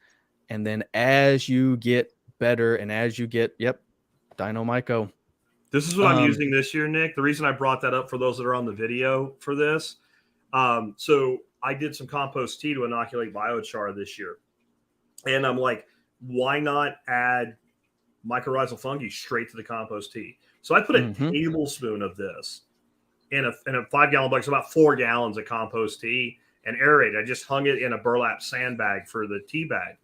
And then as you get better and as you get, Dino-Myco. This is what I'm using this year, Nick. The reason I brought that up for those that are on the video for this. So I did some compost tea to inoculate biochar this year. And I'm like, why not add mycorrhizal fungi straight to the compost tea? So I put a tablespoon of this in a 5-gallon bucket, so about 4 gallons of compost tea, and aerated. I just hung it in a burlap sandbag for the tea bag.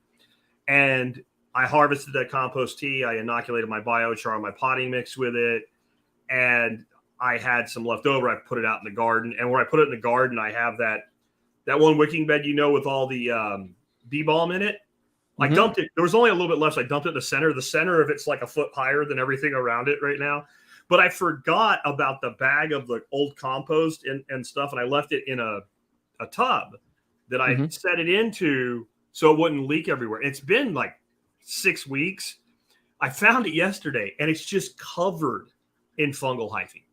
And I harvested that compost tea. I inoculated my biochar, my potting mix with it. And I had some left over. I put it out in the garden, and when I put it in the garden, I have that one wicking bed, with all the bee balm in it. I dumped it. There was only a little bit left. So I dumped it in the center. The center of it's like a foot higher than everything around it right now. But I forgot about the bag of the old compost and stuff, and I left it in a tub that I set it into so it wouldn't leak everywhere. It's been like 6 weeks. I found it yesterday, and it's just covered in fungal hyphae.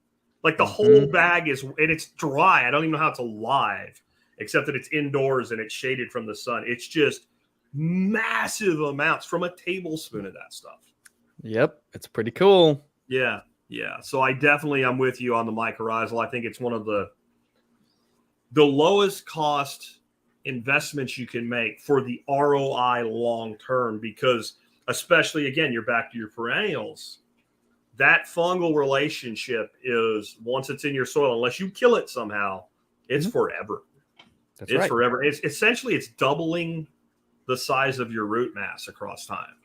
Like the whole bag is, and it's dry. I don't even know how it's alive, except that it's indoors and it's shaded from the sun. It's just massive amounts from a tablespoon of that stuff. Yep, it's pretty cool. Yeah. So I'm with you on the mycorrhizal. I think it's one of the lowest cost investments you can make for the ROI long term, because especially, again, you're back to your perennials. That fungal relationship is, once it's in your soil, unless you kill it somehow, it's forever. It's forever. It's essentially, it's doubling the size of your root mass across time.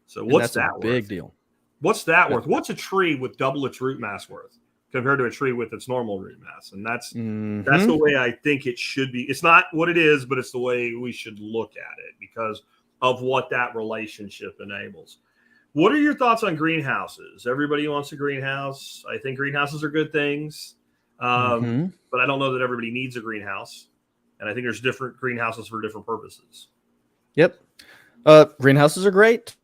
So what's that worth? Big deal. What's that worth? What's a tree with double its root mass worth compared to a tree with its normal root mass? And that's the way I think it should be. It's not what it is, but it's the way we should look at it because of what that relationship enables. What are your thoughts on greenhouses? Everybody wants a greenhouse. I think greenhouses are good things, but I don't know that everybody needs a greenhouse. And I think there's different greenhouses for different purposes. Yep. Greenhouses are great.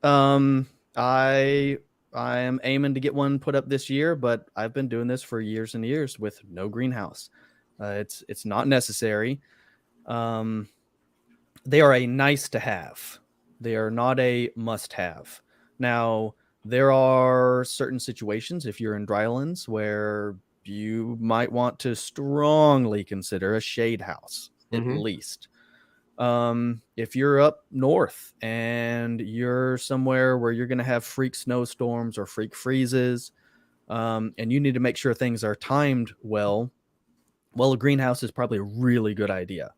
I am aiming to get one put up this year, but I've been doing this for years and years with no greenhouse. It's not necessary. They are a nice to have. They are not a must have. Now, there are certain situations, if you're in drylands, where you might want to strongly consider a shade house, at least. If you're up north and you're somewhere where you're going to have freak snowstorms or freak freezes, and you need to make sure things are timed well, a greenhouse is probably a really good idea.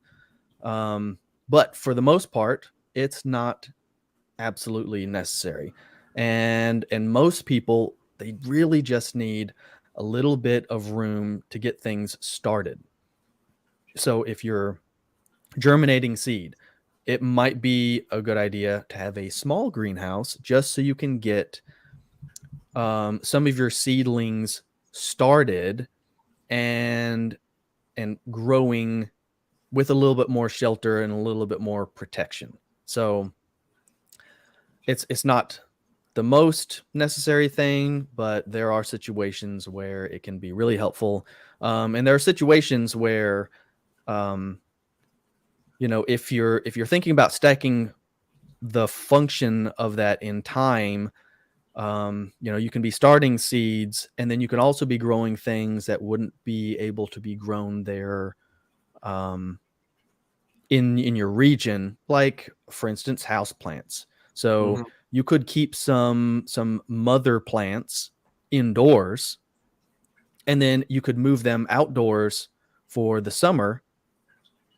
But for the most part, it's not absolutely necessary. And most people, they really just need a little bit of room to get things started. So if you're germinating seed, it might be a good idea to have a small greenhouse just so you can get some of your seedlings started and growing with a little bit more shelter and a little bit more protection. So it's not the most necessary thing, but there are situations where it can be really helpful. And there are situations where, if you're thinking about stacking the function of that in time, you can be starting seeds, and then you can also be growing things that wouldn't be able to be grown there, in your region, like for instance, house plants. So you could keep some mother plants indoors, and then you could move them outdoors for the summer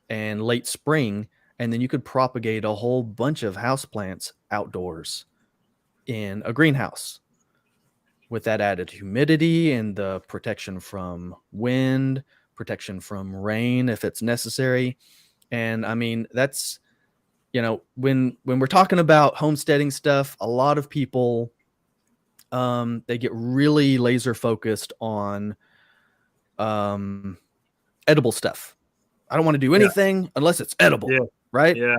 and late spring, and then you could propagate a whole bunch of house plants outdoors in a greenhouse with that added humidity and the protection from wind, protection from rain if it's necessary. And I mean, that's, when we're talking about homesteading stuff, a lot of people, they get really laser focused on edible stuff. I don't want to do anything unless it's edible, right? Yeah.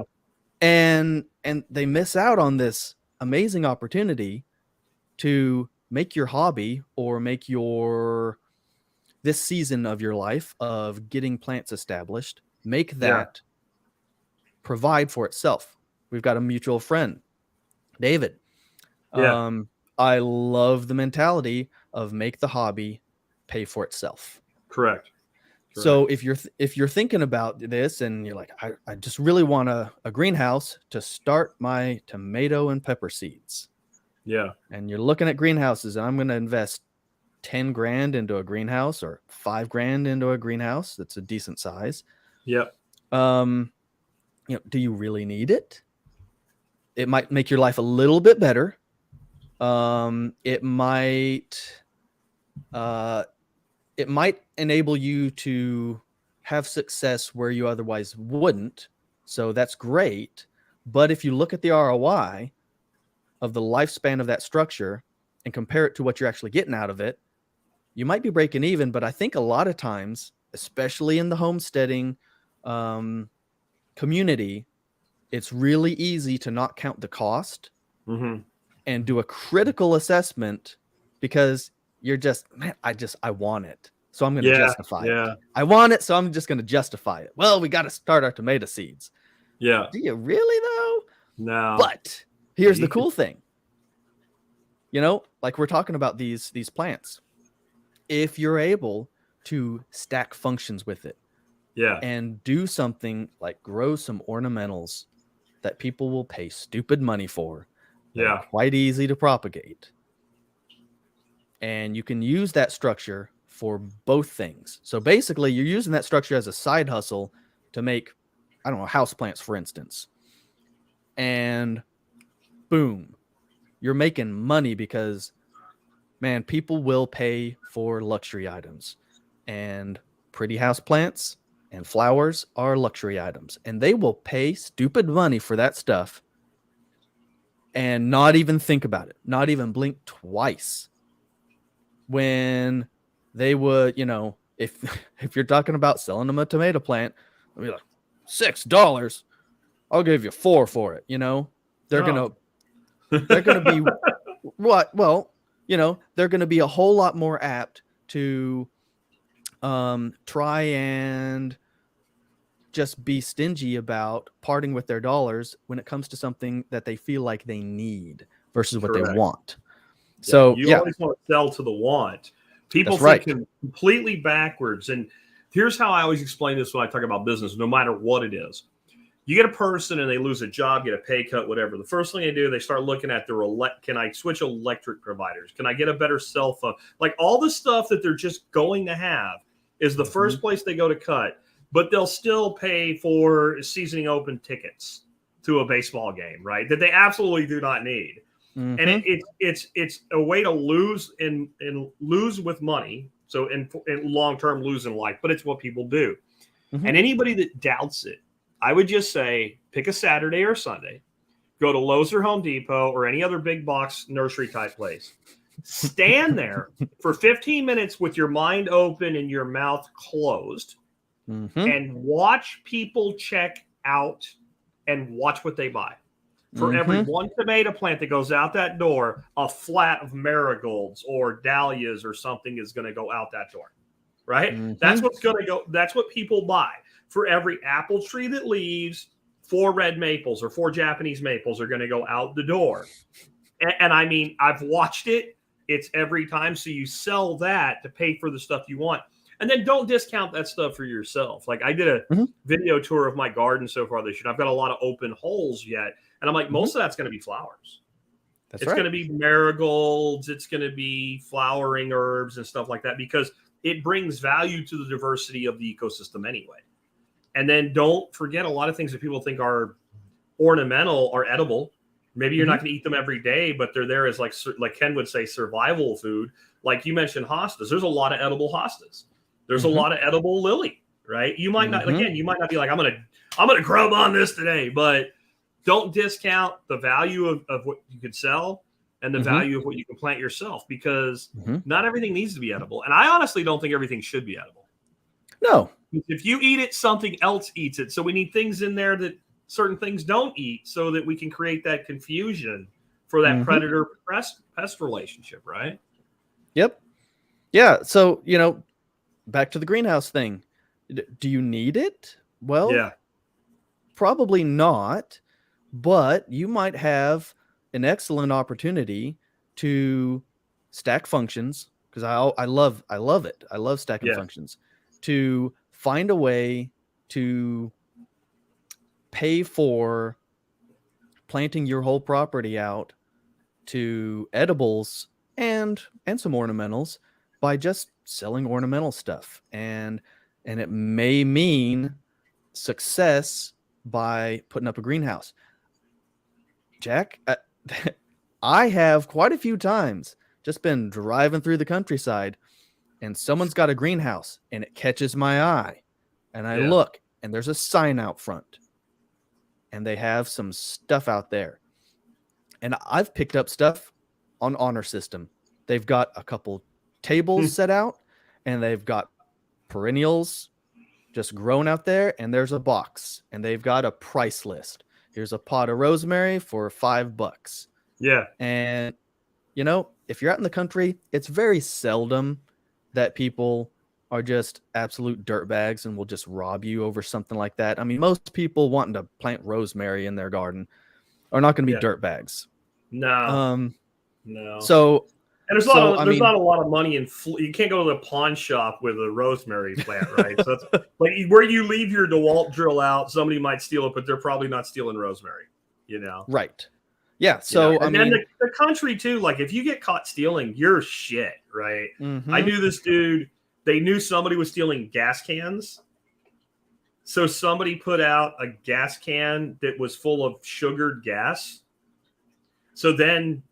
And they miss out on this amazing opportunity to make your hobby or make this season of your life of getting plants established, make that provide for itself. We've got a mutual friend, David. I love the mentality of make the hobby pay for itself. Correct. So if you're thinking about this and you're like, I just really want a greenhouse to start my tomato and pepper seeds. Yeah. And you're looking at greenhouses, and I'm going to invest 10 grand into a greenhouse or 5 grand into a greenhouse that's a decent size. Yep. Do you really need it? It might make your life a little bit better. It might it might enable you to have success where you otherwise wouldn't. So that's great. But if you look at the ROI of the lifespan of that structure and compare it to what you're actually getting out of it, you might be breaking even. But I think a lot of times, especially in the homesteading community, it's really easy to not count the cost and do a critical assessment because you're just, man, I want it. So I'm going to justify it. I want it, so I'm just going to justify it. Well, we got to start our tomato seeds. Yeah. Do you really though? No. But here's the cool thing. You know, like we're talking about these plants. If you're able to stack functions with it, and do something like grow some ornamentals that people will pay stupid money for, that are quite easy to propagate, and you can use that structure for both things. So basically, you're using that structure as a side hustle to make, I don't know, houseplants, for instance, and boom, you're making money because, man, people will pay for luxury items, and pretty houseplants and flowers are luxury items, and they will pay stupid money for that stuff and not even think about it, not even blink twice. When they would, you know, if you're talking about selling them a tomato plant, they'll be like, $6, I'll give you $4 for it. You know, they're gonna be what? Well, you know, they're gonna be a whole lot more apt to try and just be stingy about parting with their dollars when it comes to something that they feel like they need versus what they want. So you always want to sell to the want. People think completely backwards. And here's how I always explain this when I talk about business, no matter what it is. You get a person and they lose a job, get a pay cut, whatever. The first thing they do, they start looking at their can I switch electric providers? Can I get a better cell phone? Like all the stuff that they're just going to have is the first place they go to cut. But they'll still pay for seasoning open tickets to a baseball game, right? That they absolutely do not need. And it's a way to lose and lose with money. So in long term, lose in life, but it's what people do. And anybody that doubts it, I would just say pick a Saturday or Sunday, go to Lowe's or Home Depot or any other big box nursery type place. Stand there for 15 minutes with your mind open and your mouth closed. And watch people check out and watch what they buy. For every one tomato plant that goes out that door, a flat of marigolds or dahlias or something is going to go out that door, right? That's what's going to go. That's what people buy. For every apple tree that leaves, 4 red maples or 4 Japanese maples are going to go out the door. And I mean, I've watched it. It's every time. So you sell that to pay for the stuff you want. And then don't discount that stuff for yourself. Like I did a video tour of my garden so far this year. I've got a lot of open holes yet. And I'm like, most of that's going to be flowers. It's going to be marigolds. It's going to be flowering herbs and stuff like that because it brings value to the diversity of the ecosystem anyway. And then don't forget a lot of things that people think are ornamental are edible. Maybe you're not going to eat them every day, but they're there as like Ken would say, survival food. Like you mentioned hostas. There's a lot of edible hostas. There's a lot of edible lily, right? You might not, again, you might not be like, I'm gonna grub on this today, but don't discount the value of what you could sell and the value of what you can plant yourself because not everything needs to be edible. And I honestly don't think everything should be edible. No. If you eat it, something else eats it. So we need things in there that certain things don't eat so that we can create that confusion for that predator-pest relationship, right? Yep. Yeah. So, you know, back to the greenhouse thing. Do you need it? Well, probably not, but you might have an excellent opportunity to stack functions because I love it. I love stacking functions to find a way to pay for planting your whole property out to edibles and some ornamentals by just selling ornamental stuff. And it may mean success by putting up a greenhouse. Jack, I have quite a few times just been driving through the countryside, and someone's got a greenhouse, and it catches my eye, and I look, and there's a sign out front, and they have some stuff out there. And I've picked up stuff on Honor System. They've got a couple tables set out, and they've got perennials just grown out there, and there's a box, and they've got a price list. Here's a pot of rosemary for $5. Yeah. And, you know, if you're out in the country, it's very seldom that people are just absolute dirtbags and will just rob you over something like that. I mean, most people wanting to plant rosemary in their garden are not going to be dirtbags. No. So, and there's not a lot of money in. You can't go to the pawn shop with a rosemary plant, right? So that's like where you leave your DeWalt drill out. Somebody might steal it, but they're probably not stealing rosemary. You know, right? Yeah. So and then the country too. Like if you get caught stealing, you're shit, right? Mm-hmm. I knew this dude. They knew somebody was stealing gas cans, so somebody put out a gas can that was full of sugared gas. So then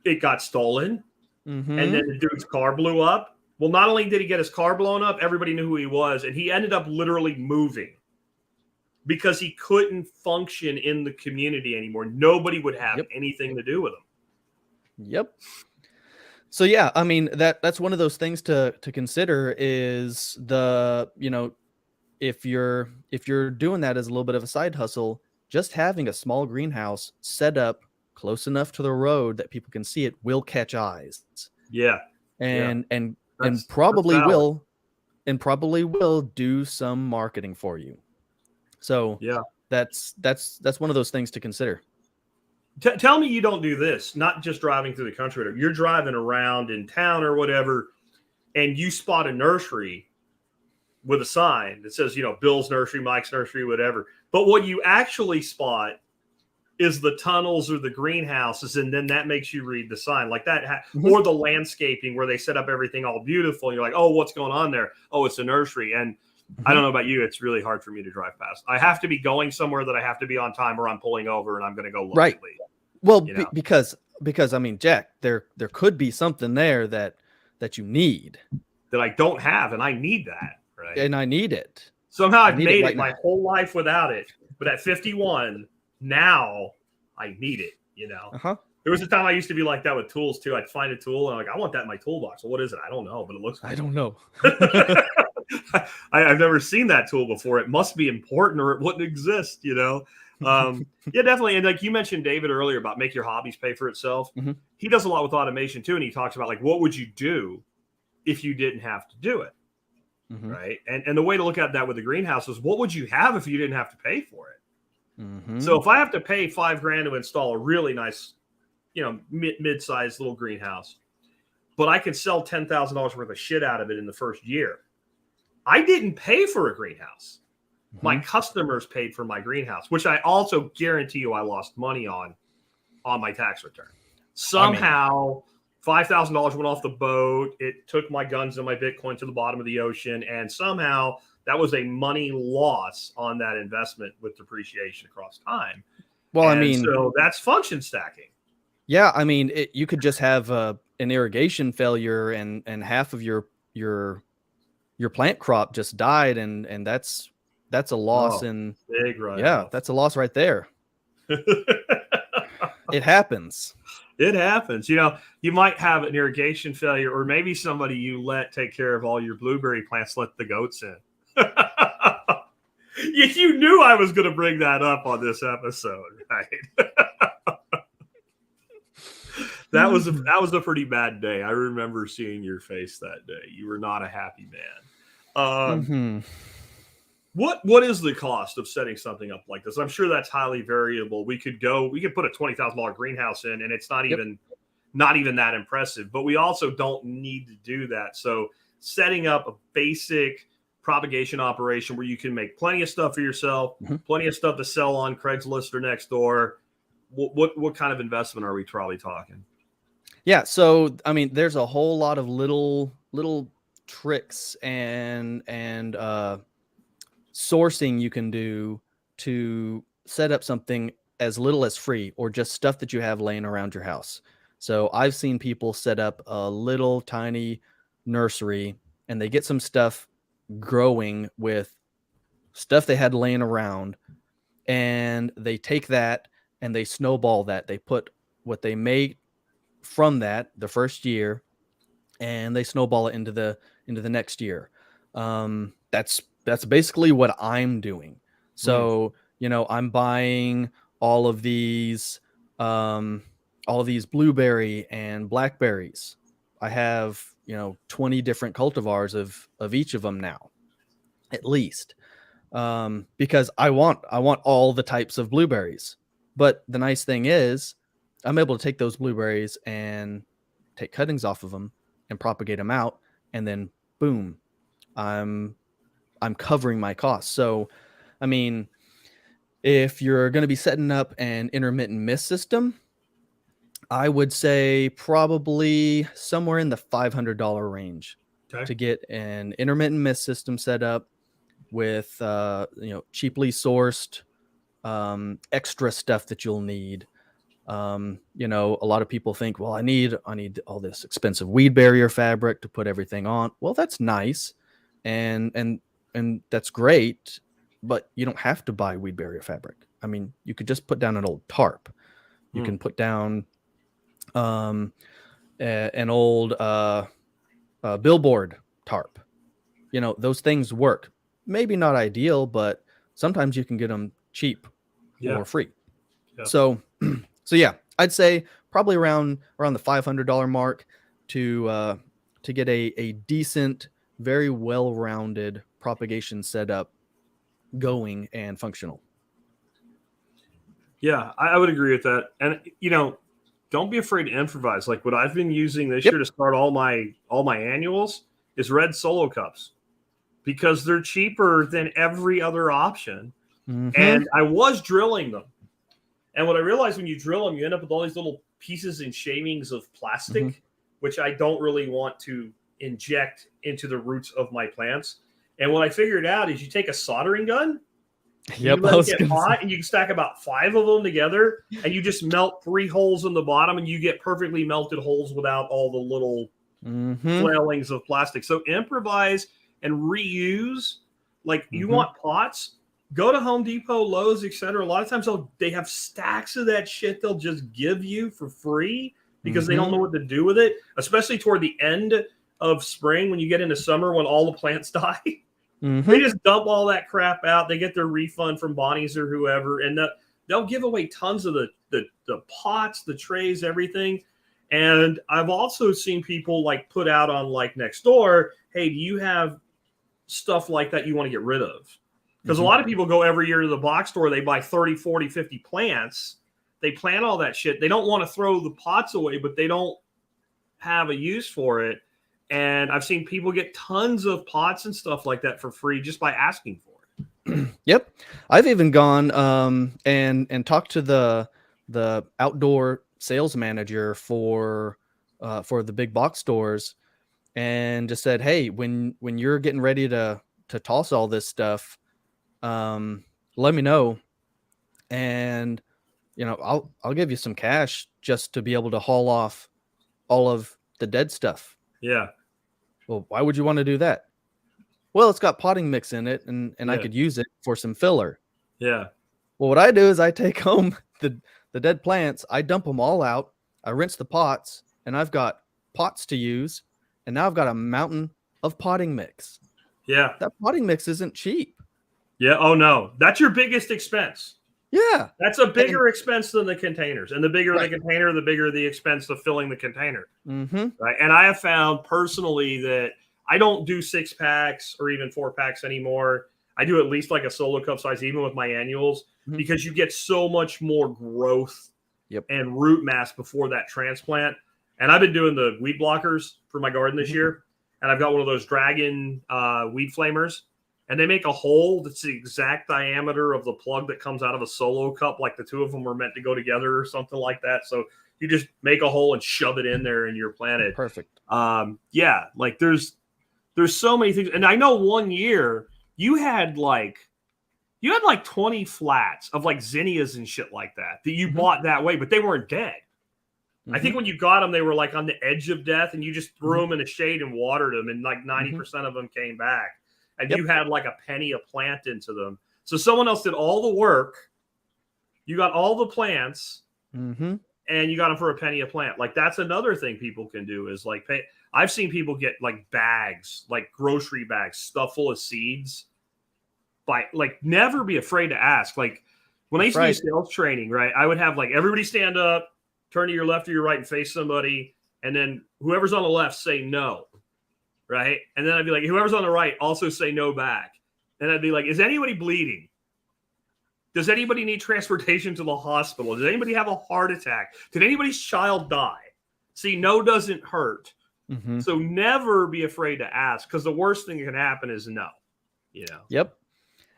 it got stolen. Mm-hmm. And then the dude's car blew up. Well, not only did he get his car blown up, everybody knew who he was, and he ended up literally moving because he couldn't function in the community anymore. Nobody would have anything to do with him. Yep. So yeah, I mean that's one of those things to consider is the, you know, if you're doing that as a little bit of a side hustle, just having a small greenhouse set up close enough to the road that people can see it will catch eyes. Yeah. And probably will do some marketing for you. So yeah, that's one of those things to consider. Tell me you don't do this, not just driving through the country. You're driving around in town or whatever, and you spot a nursery with a sign that says, you know, Bill's Nursery, Mike's Nursery, whatever. But what you actually spot is the tunnels or the greenhouses, and then that makes you read the sign like that, or the landscaping where they set up everything all beautiful. And you're like, oh, what's going on there? Oh, it's a nursery. And I don't know about you, it's really hard for me to drive past. I have to be going somewhere that I have to be on time, or I'm pulling over and I'm going to go look. Right. Well, you know? because I mean, Jack, there could be something there that you need that I don't have, and I need that, right? And I need it. Somehow I've made it my whole life without it, but at 51. Now I need it, you know. There was a time I used to be like that with tools too. I'd find a tool and I'm like, I want that in my toolbox. Well, what is it? I don't know, but it looks cool. I don't know. I've never seen that tool before. It must be important or it wouldn't exist, you know. Yeah, definitely. And like you mentioned David earlier about make your hobbies pay for itself. He does a lot with automation too, and he talks about like what would you do if you didn't have to do it, right? And the way to look at that with the greenhouse is what would you have if you didn't have to pay for it? So if I have to pay $5,000 to install a really nice, you know, mid-sized little greenhouse, but I could sell $10,000 worth of shit out of it in the first year, I didn't pay for a greenhouse. My customers paid for my greenhouse, which I also guarantee you I lost money on my tax return. Somehow, $5,000 went off the boat. It took my guns and my Bitcoin to the bottom of the ocean, and somehow that was a money loss on that investment with depreciation across time. Well, I mean, so that's function stacking. Yeah, I mean, you could just have an irrigation failure, and half of your plant crop just died, and that's a loss. And big, right? Yeah, that's a loss right there. It happens. It happens. You know, you might have an irrigation failure, or maybe somebody you let take care of all your blueberry plants let the goats in. You knew I was going to bring that up on this episode, right? That was a pretty bad day. I remember seeing your face that day. You were not a happy man. What is the cost of setting something up like this? I'm sure that's highly variable. We could put a $20,000 greenhouse in, and it's not even that impressive. But we also don't need to do that. So setting up a basic propagation operation where you can make plenty of stuff for yourself, plenty of stuff to sell on Craigslist or Nextdoor. What kind of investment are we probably talking? Yeah, so I mean, there's a whole lot of little tricks and sourcing you can do to set up something as little as free, or just stuff that you have laying around your house. So I've seen people set up a little tiny nursery and they get some stuff growing with stuff they had laying around, and they take that and they snowball that. They put what they made from that the first year and they snowball it into the next year. That's basically what I'm doing. So, I'm buying all of these blueberry and blackberries. I have, 20 different cultivars of each of them now, at least. Because I want all the types of blueberries. But the nice thing is I'm able to take those blueberries and take cuttings off of them and propagate them out, and then boom, I'm covering my costs. So, I mean, if you're going to be setting up an intermittent mist system, I would say probably somewhere in the $500 range to get an intermittent mist system set up with cheaply sourced extra stuff that you'll need. A lot of people think, well, I need all this expensive weed barrier fabric to put everything on. Well, that's nice, and that's great, but you don't have to buy weed barrier fabric. I mean, you could just put down an old tarp. You can put down an old billboard tarp. Those things work. Maybe not ideal, but sometimes you can get them cheap or free. Yeah. So yeah, I'd say probably around the $500 mark to get a decent, very well-rounded propagation setup going and functional. Yeah, I would agree with that. And don't be afraid to improvise. Like what I've been using this year to start all my annuals is red solo cups, because they're cheaper than every other option. Mm-hmm. And I was drilling them. And what I realized, when you drill them, you end up with all these little pieces and shavings of plastic, which I don't really want to inject into the roots of my plants. And what I figured out is you take a soldering gun, you let it get hot, and you can stack about 5 of them together, and you just melt 3 holes in the bottom, and you get perfectly melted holes without all the little flailings of plastic. So improvise and reuse. Like you want pots, go to Home Depot, Lowe's, etc. A lot of times they have stacks of that shit they'll just give you for free because they don't know what to do with it, especially toward the end of spring when you get into summer when all the plants die. They just dump all that crap out. They get their refund from Bonnie's or whoever, and they'll give away tons of the pots, the trays, everything. And I've also seen people like put out on like Nextdoor, hey, do you have stuff like that you want to get rid of? Because a lot of people go every year to the box store, they buy 30, 40, 50 plants. They plant all that shit. They don't want to throw the pots away, but they don't have a use for it. And I've seen people get tons of pots and stuff like that for free just by asking for it. Yep. I've even gone and talked to the outdoor sales manager for the big box stores and just said, hey, when you're getting ready to toss all this stuff, let me know, and I'll give you some cash just to be able to haul off all of the dead stuff. Yeah. Well, why would you want to do that? Well, it's got potting mix in it, and I could use it for some filler. Yeah. Well, what I do is I take home the dead plants, I dump them all out, I rinse the pots, and I've got pots to use, and now I've got a mountain of potting mix. Yeah. That potting mix isn't cheap. Yeah. Oh, no. That's your biggest expense. Yeah. That's a bigger expense than the containers. And the bigger the container, the bigger the expense of filling the container. Right. And I have found personally that I don't do 6-packs or even 4-packs anymore. I do at least like a solo cup size, even with my annuals, because you get so much more growth and root mass before that transplant. And I've been doing the weed blockers for my garden this year. And I've got one of those dragon weed flamers. And they make a hole that's the exact diameter of the plug that comes out of a solo cup, like the two of them were meant to go together or something like that. So you just make a hole and shove it in there and you're planted. Perfect. Yeah, like there's so many things. And I know one year you had like 20 flats of like zinnias and shit like that you bought that way, but they weren't dead. I think when you got them, they were like on the edge of death, and you just threw Mm-hmm. them in a shade and watered them, and like 90% of them came back. And you had like a penny a plant into them. So someone else did all the work. You got all the plants, Mm-hmm. and you got them for a penny a plant. Like that's another thing people can do is like pay. I've seen people get like bags, like grocery bags, stuffed full of seeds. By like, never be afraid to ask. Like when I used to do sales training, right? I would have like everybody stand up, turn to your left or your right, and face somebody, and then whoever's on the left say no, right? And then I'd be like, whoever's on the right also say no back, and I'd be like, is anybody bleeding? Does anybody need transportation to the hospital? Does anybody have a heart attack? Did anybody's child die? See, no doesn't hurt. Mm-hmm. So never be afraid to ask, because the worst thing that can happen is no. You know. Yep.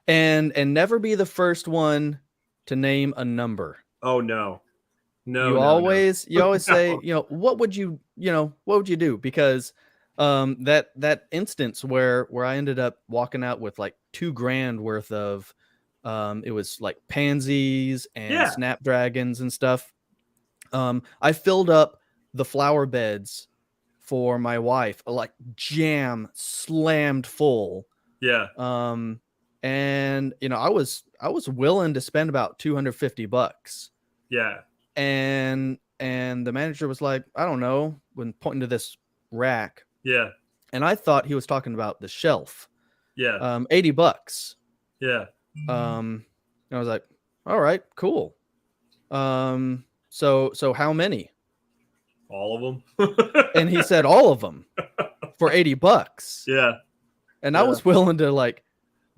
And never be the first one to name a number. Oh no. No. You always say, No. what would you do? Because that instance where I ended up walking out with like $2,000 worth of it was like pansies and snapdragons and stuff. I filled up the flower beds for my wife, like jam slammed full. Yeah. And I was willing to spend about $250. Yeah. And the manager was like, I don't know, when pointing to this rack. Yeah. And I thought he was talking about the shelf. Yeah. $80. Yeah. And I was like, all right, cool. So how many? All of them. And he said all of them for $80. Yeah. And I was willing to like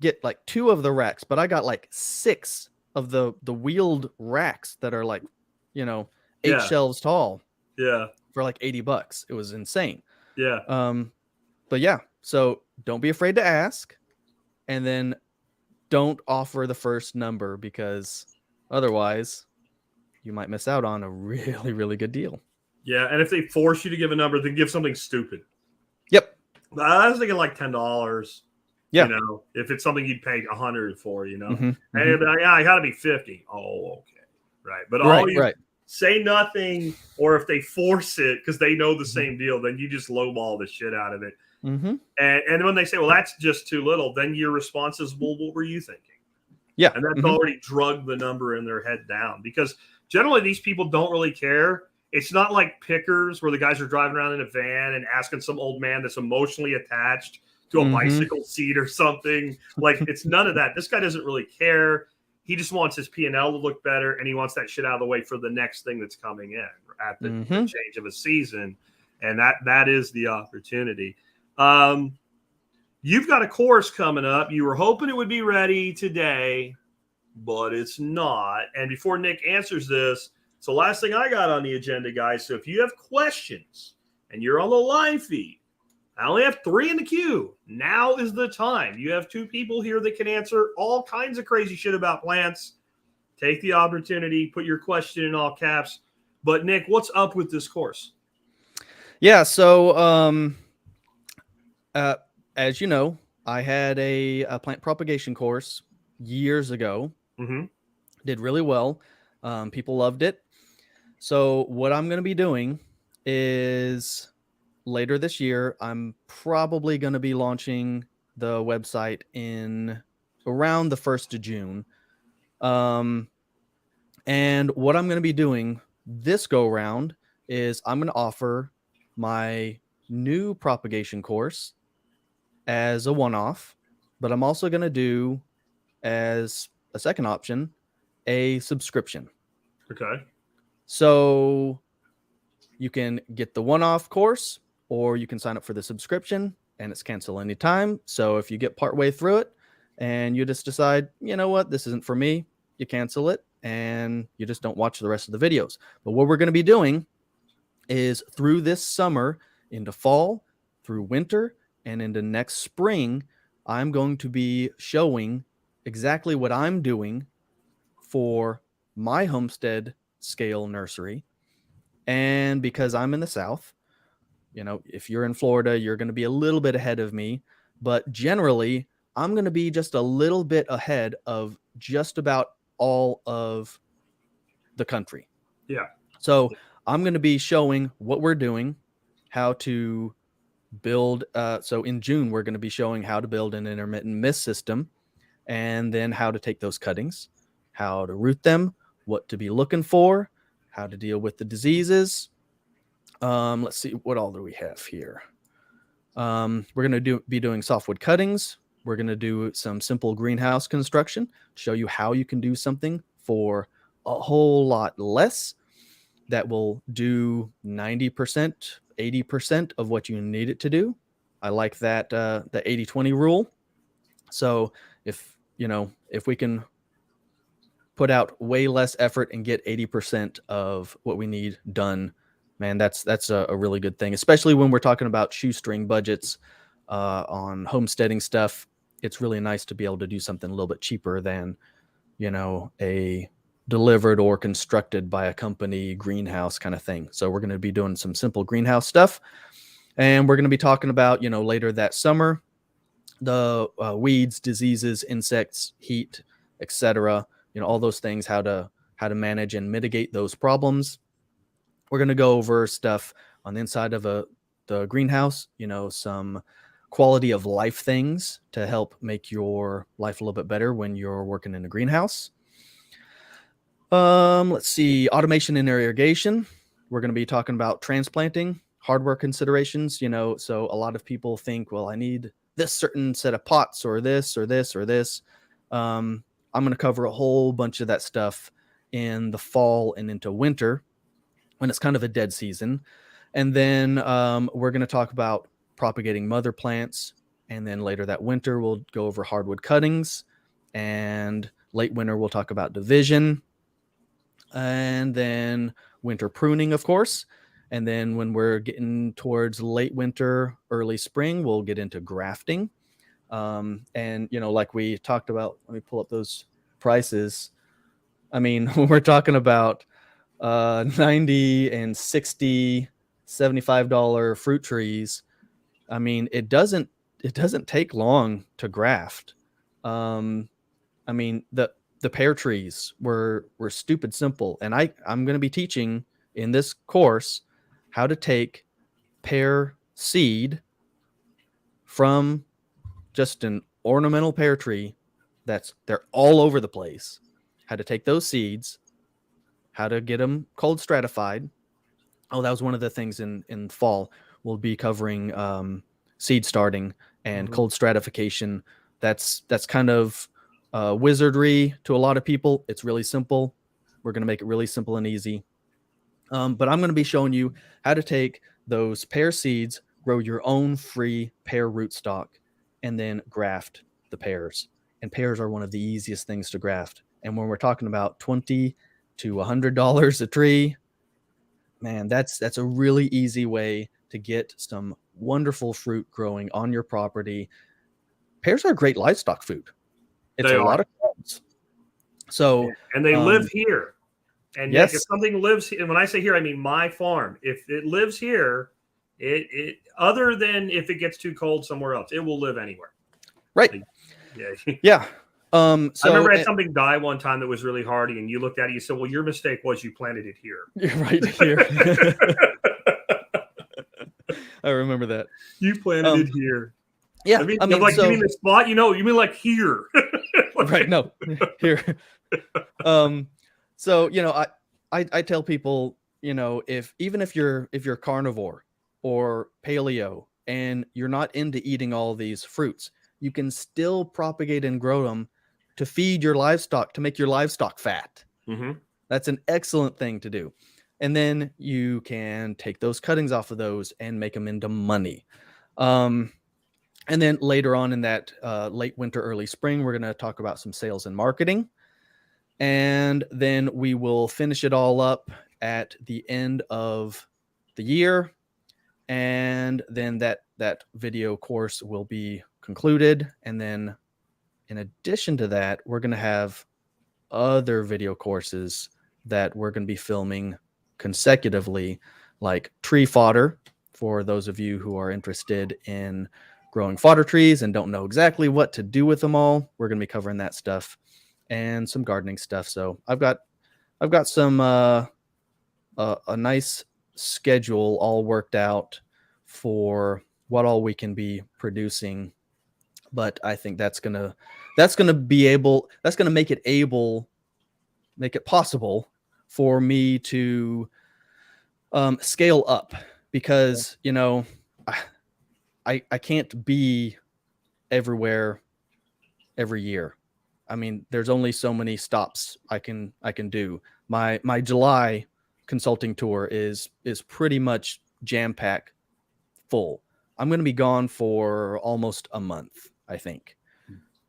get like 2 of the racks, but I got like 6 of the wheeled racks that are like, 8 shelves tall. Yeah. For like $80. It was insane. Yeah. But yeah, so don't be afraid to ask, and then don't offer the first number, because otherwise you might miss out on a really, really good deal. Yeah. And if they force you to give a number, then give something stupid. Yep. I was thinking like $10. Yeah. If it's something you'd pay $100 for, Mm-hmm. And like, I got to be 50. Oh, okay. Right. But say nothing, or if they force it because they know the same deal, then you just lowball the shit out of it. Mm-hmm. And when they say, well, that's just too little, then your response is, well, what were you thinking? Yeah. And that's already drugged the number in their head down, because generally these people don't really care. It's not like pickers where the guys are driving around in a van and asking some old man that's emotionally attached to a bicycle seat or something. Like, it's none of that. This guy doesn't really care. He just wants his P&L to look better, and he wants that shit out of the way for the next thing that's coming in at the change of a season. And that is the opportunity. You've got a course coming up. You were hoping it would be ready today, but it's not. And before Nick answers this, it's the last thing I got on the agenda, guys. So if you have questions and you're on the live feed, I only have 3 in the queue. Now is the time. You have 2 people here that can answer all kinds of crazy shit about plants. Take the opportunity, put your question in all caps. But Nick, what's up with this course? Yeah, so as you know, I had a plant propagation course years ago. Mm-hmm. Did really well. People loved it. So what I'm going to be doing is later this year, I'm probably going to be launching the website in around the 1st of June. And what I'm going to be doing this go round is I'm going to offer my new propagation course as a one-off, but I'm also going to do, as a second option, a subscription. Okay. So you can get the one-off course, or you can sign up for the subscription, and it's cancel anytime. So if you get partway through it and you just decide, you know what, this isn't for me, you cancel it and you just don't watch the rest of the videos. But what we're going to be doing is through this summer, into fall, through winter, and into next spring, I'm going to be showing exactly what I'm doing for my homestead scale nursery. And because I'm in the South, if you're in Florida, you're going to be a little bit ahead of me, but generally I'm going to be just a little bit ahead of just about all of the country. Yeah. So I'm going to be showing what we're doing, how to build. So in June, we're going to be showing how to build an intermittent mist system, and then how to take those cuttings, how to root them, what to be looking for, how to deal with the diseases. Let's see, what all do we have here? We're going to be doing softwood cuttings. We're going to do some simple greenhouse construction, show you how you can do something for a whole lot less that will do 90%, 80% of what you need it to do. I like that, the 80-20 rule. So if we can put out way less effort and get 80% of what we need done, man, that's a really good thing, especially when we're talking about shoestring budgets on homesteading stuff. It's really nice to be able to do something a little bit cheaper than, a delivered or constructed by a company greenhouse kind of thing. So we're going to be doing some simple greenhouse stuff, and we're going to be talking about, later that summer, the weeds, diseases, insects, heat, etc. All those things, how to manage and mitigate those problems. We're going to go over stuff on the inside of the greenhouse, some quality of life things to help make your life a little bit better when you're working in a greenhouse. Let's see, automation and irrigation. We're going to be talking about transplanting, hardware considerations. So a lot of people think, well, I need this certain set of pots or this or this or this. I'm going to cover a whole bunch of that stuff in the fall and into winter, when it's kind of a dead season. And then we're going to talk about propagating mother plants. And then later that winter, we'll go over hardwood cuttings. And late winter, we'll talk about division. And then winter pruning, of course. And then when we're getting towards late winter, early spring, we'll get into grafting. And, like we talked about, let me pull up those prices. I mean, when we're talking about $90 and $60, $75 fruit trees, I mean, it doesn't take long to graft. I mean, the pear trees were stupid simple, and I'm going to be teaching in this course how to take pear seed from just an ornamental pear tree they're all over the place, how to take those seeds, how to get them cold stratified. Oh, that was one of the things in fall. We'll be covering seed starting and cold stratification. That's kind of wizardry to a lot of people. It's really simple. We're going to make it really simple and easy. But I'm going to be showing you how to take those pear seeds, grow your own free pear rootstock, and then graft the pears. And pears are one of the easiest things to graft. And when we're talking about $20 to $100 a tree, man, that's a really easy way to get some wonderful fruit growing on your property. Pears are great livestock food. It's a lot of carbs. So, and they live here. And yes, if something lives here, and when I say here, I mean my farm. If it lives here, it other than if it gets too cold somewhere else, it will live anywhere. Right. Yeah. So I remember I had something die one time that was really hardy, and you looked at it, you said, well, your mistake was you planted it here. Right here. I remember that. You planted it here. Yeah. I mean like, you mean the spot? You mean like here. Right. No, here. So, I tell people, even if you're carnivore or paleo and you're not into eating all these fruits, you can still propagate and grow them to feed your livestock, to make your livestock fat. Mm-hmm. That's an excellent thing to do. And then you can take those cuttings off of those and make them into money. And then later on in that late winter, early spring, we're going to talk about some sales and marketing. And then we will finish it all up at the end of the year. And then that video course will be concluded. And then in addition to that, we're going to have other video courses that we're going to be filming consecutively, like tree fodder, for those of you who are interested in growing fodder trees and don't know exactly what to do with them all. We're going to be covering that stuff and some gardening stuff. So I've got some a nice schedule all worked out for what all we can be producing. But I think that's gonna make it possible for me to scale up, because I can't be everywhere every year. I mean, there's only so many stops I can do. My July consulting tour is pretty much jam-packed full. I'm going to be gone for almost a month, I think.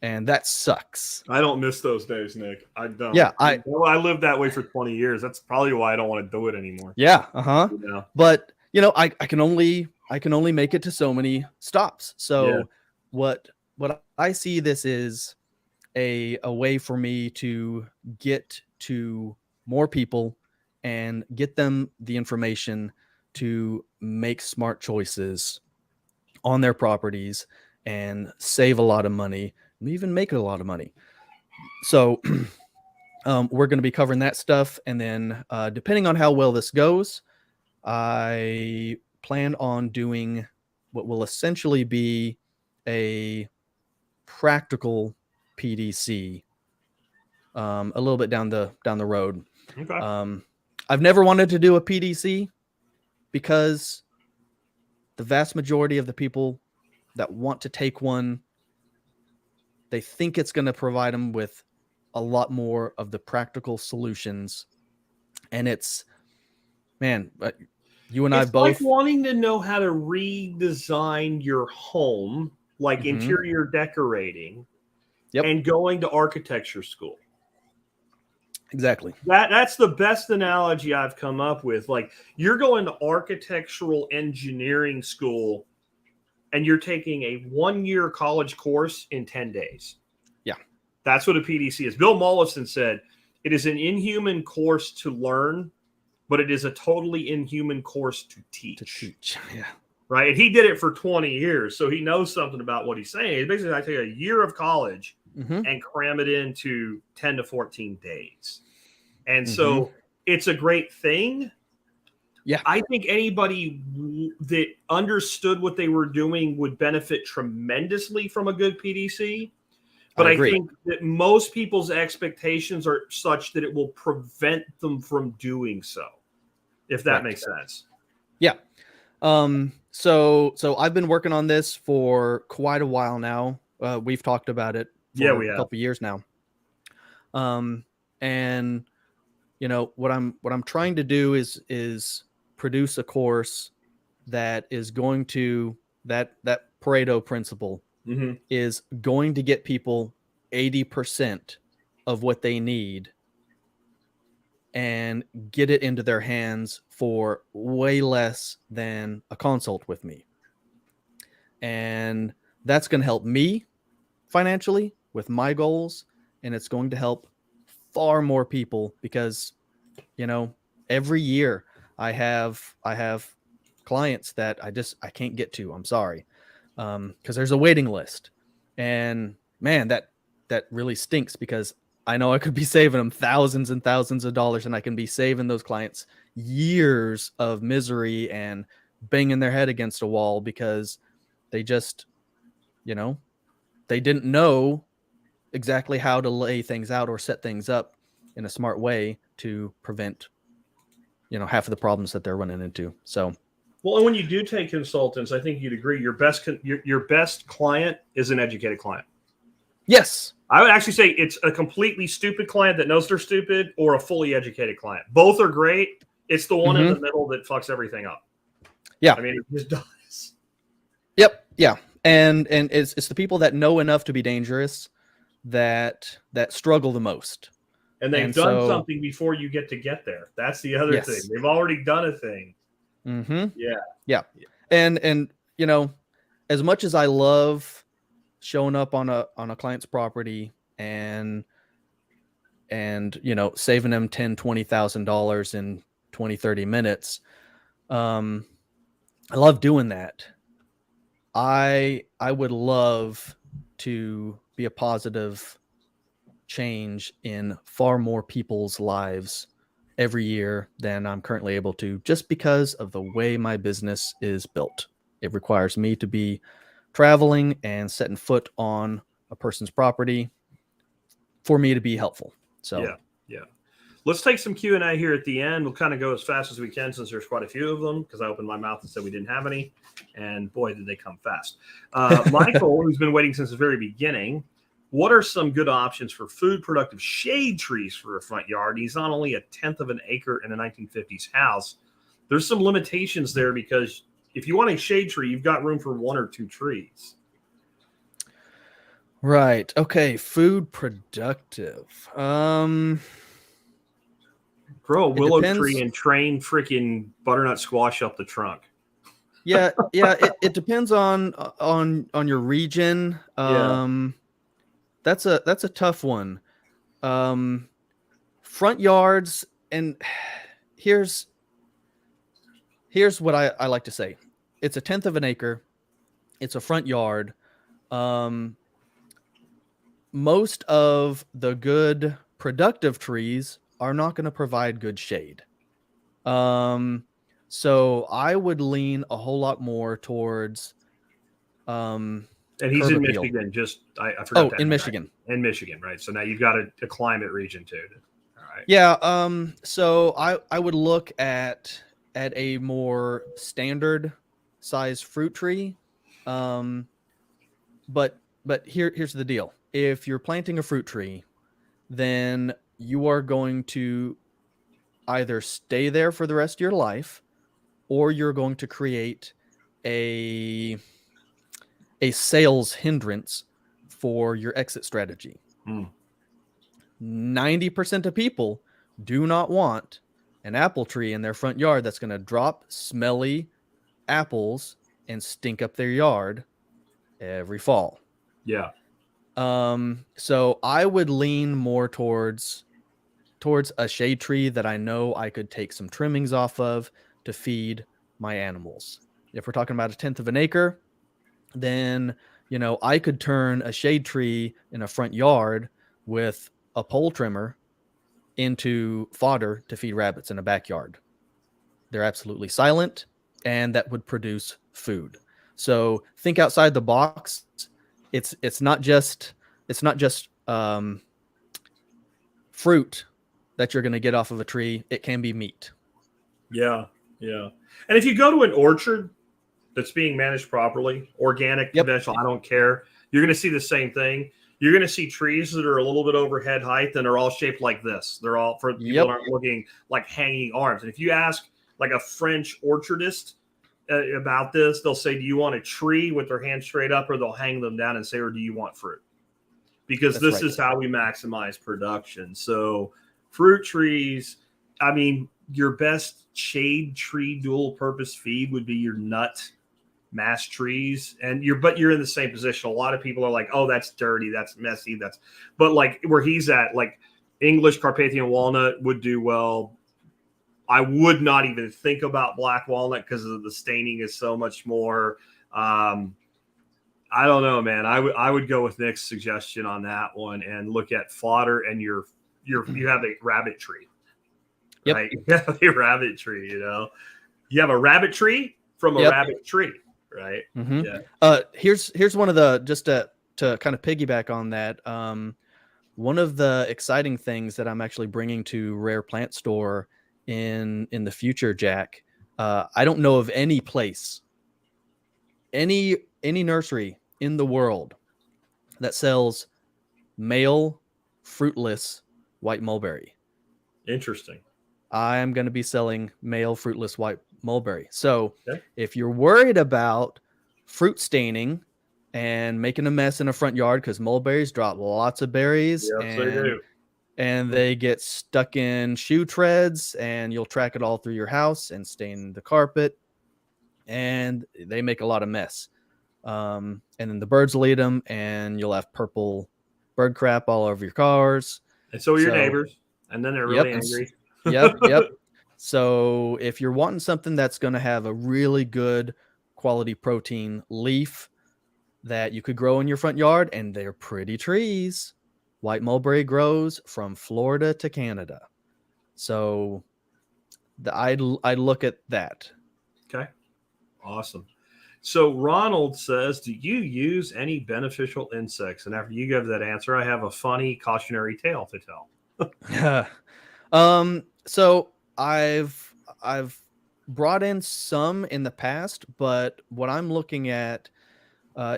And that sucks. I don't miss those days, Nick. I don't. Yeah, I lived that way for 20 years. That's probably why I don't want to do it anymore. Yeah, But I can only make it to so many stops. So what I see this is a way for me to get to more people and get them the information to make smart choices on their properties and save a lot of money and even make a lot of money. So we're going to be covering that stuff. And then depending on how well this goes, I plan on doing what will essentially be a practical PDC a little bit down the road. Okay. I've never wanted to do a PDC because the vast majority of the people that want to take one, they think it's going to provide them with a lot more of the practical solutions. And it's, man, you and I both, like wanting to know how to redesign your home, like interior decorating, and going to architecture school. Exactly. That's the best analogy I've come up with. Like, you're going to architectural engineering school and you're taking a 1-year college course in 10 days. Yeah. That's what a PDC is. Bill Mollison said, it is an inhuman course to learn, but it is a totally inhuman course to teach. Yeah. Right. And he did it for 20 years. So he knows something about what he's saying. Basically, I take a year of college and cram it into 10 to 14 days. And so it's a great thing. Yeah. I think anybody that understood what they were doing would benefit tremendously from a good PDC. But I think that most people's expectations are such that it will prevent them from doing so, if that makes sense. Yeah. So I've been working on this for quite a while now. We've talked about it for a couple years now. And what I'm trying to do is produce a course that is going to that Pareto principle is going to get people 80% of what they need and get it into their hands for way less than a consult with me. And that's going to help me financially with my goals. And it's going to help far more people because, every year I have clients that I can't get to. I'm sorry. Because there's a waiting list. And man, that really stinks because I know I could be saving them thousands and thousands of dollars, and I can be saving those clients years of misery and banging their head against a wall because they just, they didn't know exactly how to lay things out or set things up in a smart way to prevent, half of the problems that they're running into. So, well, and when you do take consultants, I think you'd agree your best client is an educated client. Yes. I would actually say it's a completely stupid client that knows they're stupid or a fully educated client. Both are great. It's the one in the middle that fucks everything up. Yeah. I mean, it just does. Yep. Yeah. And it's the people that know enough to be dangerous that struggle the most. And they've done something before you get there. That's the other thing. They've already done a thing. Yeah. Yeah. And as much as I love showing up on a client's property and saving them $10,000, $20,000 in 20, 30 minutes, I love doing that. I would love to be a positive change in far more people's lives every year than I'm currently able to, just because of the way my business is built. It requires me to be traveling and setting foot on a person's property for me to be helpful. So yeah. Let's take some Q&A here at the end. We'll kind of go as fast as we can since there's quite a few of them, because I opened my mouth and said we didn't have any. And boy, did they come fast. Michael, who's been waiting since the very beginning, what are some good options for food productive shade trees for a front yard? He's on only 1/10 of an acre in a 1950s house. There's some limitations there, because if you want a shade tree, you've got room for 1 or 2 trees. Right. Okay. Food productive. Grow a willow tree and train freaking butternut squash up the trunk. Yeah. It depends on your region. That's a tough one. Front yards, and here's what I like to say. It's 1/10 of an acre. It's a front yard. Most of the good productive trees are not going to provide good shade. So I would lean a whole lot more towards and he's in Michigan. I forgot. In Michigan. In Michigan, right? So now you've got a climate region too. All right. Yeah. So I would look at a more standard size fruit tree. But here's the deal. If you're planting a fruit tree, then you are going to either stay there for the rest of your life, or you're going to create a sales hindrance for your exit strategy. 90% of people do not want an apple tree in their front yard that's going to drop smelly apples and stink up their yard every fall. Yeah. So I would lean more towards a shade tree that I know I could take some trimmings off of to feed my animals. If we're talking about 1/10 of an acre, then, I could turn a shade tree in a front yard with a pole trimmer into fodder to feed rabbits in a backyard. They're absolutely silent, and that would produce food. So think outside the box. It's not just fruit that you're going to get off of a tree. It can be meat. Yeah. And if you go to an orchard that's being managed properly, organic, conventional, I don't care, you're going to see the same thing. You're going to see trees that are a little bit over head height and are all shaped like this. They're all, for people that aren't looking, like hanging arms. And if you ask like a French orchardist about this, they'll say, do you want a tree with their hands straight up, or they'll hang them down and say, or do you want fruit? Because this is how we maximize production. So fruit trees, I mean, your best shade tree dual purpose feed would be your nut mass trees. And you're in the same position. A lot of people are like, oh, that's dirty, that's messy, but like where he's at, like English Carpathian walnut would do well. I would not even think about black walnut because the staining is so much more. I don't know, man. I would go with Nick's suggestion on that one and look at fodder, and you have a rabbit tree. Yep. Right? You have a rabbit tree, You have a rabbit tree from a rabbit tree, right? Mm-hmm. Yeah. Here's one of the, just to kind of piggyback on that. One of the exciting things that I'm actually bringing to Rare Plant Store in the future, Jack. I don't know of any place, any nursery in the world that sells male fruitless white mulberry. Interesting. I am going to be selling male fruitless white mulberry. So if you're worried about fruit staining and making a mess in a front yard, because mulberries drop lots of berries, yes, they do. And they get stuck in shoe treads, and you'll track it all through your house and stain the carpet, and they make a lot of mess. And then the birds will eat them, and you'll have purple bird crap all over your cars. And so your neighbors, and then they're really angry. Yep. So if you're wanting something that's going to have a really good quality protein leaf that you could grow in your front yard, and they're pretty trees, white mulberry grows from Florida to Canada. So I'd look at that. Okay. Awesome. So Ronald says, do you use any beneficial insects? And after you give that answer, I have a funny cautionary tale to tell. So I've brought in some in the past, but what I'm looking at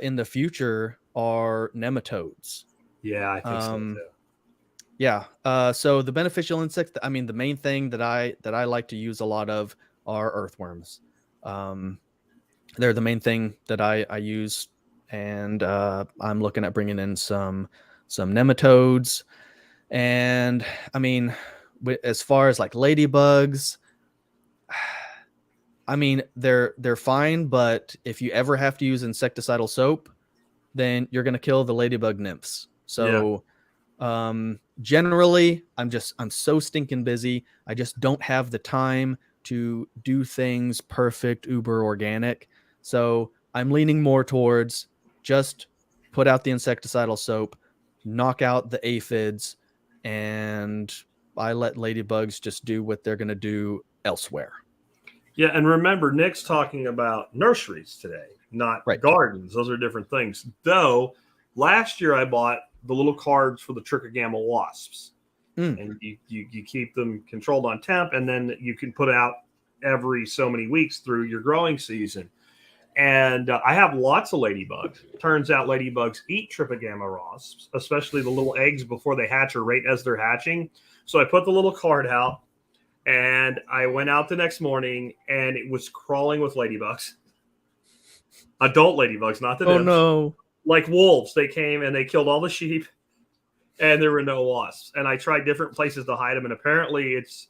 in the future are nematodes. Yeah, I think so too. Yeah. So the beneficial insects, I mean, the main thing that I like to use a lot of are earthworms. They're the main thing that I use, and I'm looking at bringing in some nematodes. And I mean, as far as like ladybugs, I mean, they're fine, but if you ever have to use insecticidal soap, then you're going to kill the ladybug nymphs. So generally, I'm so stinking busy. I just don't have the time to do things perfect, uber organic. So I'm leaning more towards just put out the insecticidal soap, knock out the aphids, and I let ladybugs just do what they're going to do elsewhere. Yeah, and remember, Nick's talking about nurseries today, not gardens. Those are different things. Though, last year I bought the little cards for the trichogama wasps. And you keep them controlled on temp, and then you can put out every so many weeks through your growing season. And I have lots of ladybugs. Turns out ladybugs eat trichogama wasps, especially the little eggs before they hatch or right as they're hatching. So I put the little card out, and I went out the next morning, and it was crawling with ladybugs. Adult ladybugs, not the nymphs. Oh, no. Like wolves. They came, and they killed all the sheep, and there were no wasps. And I tried different places to hide them, and apparently it's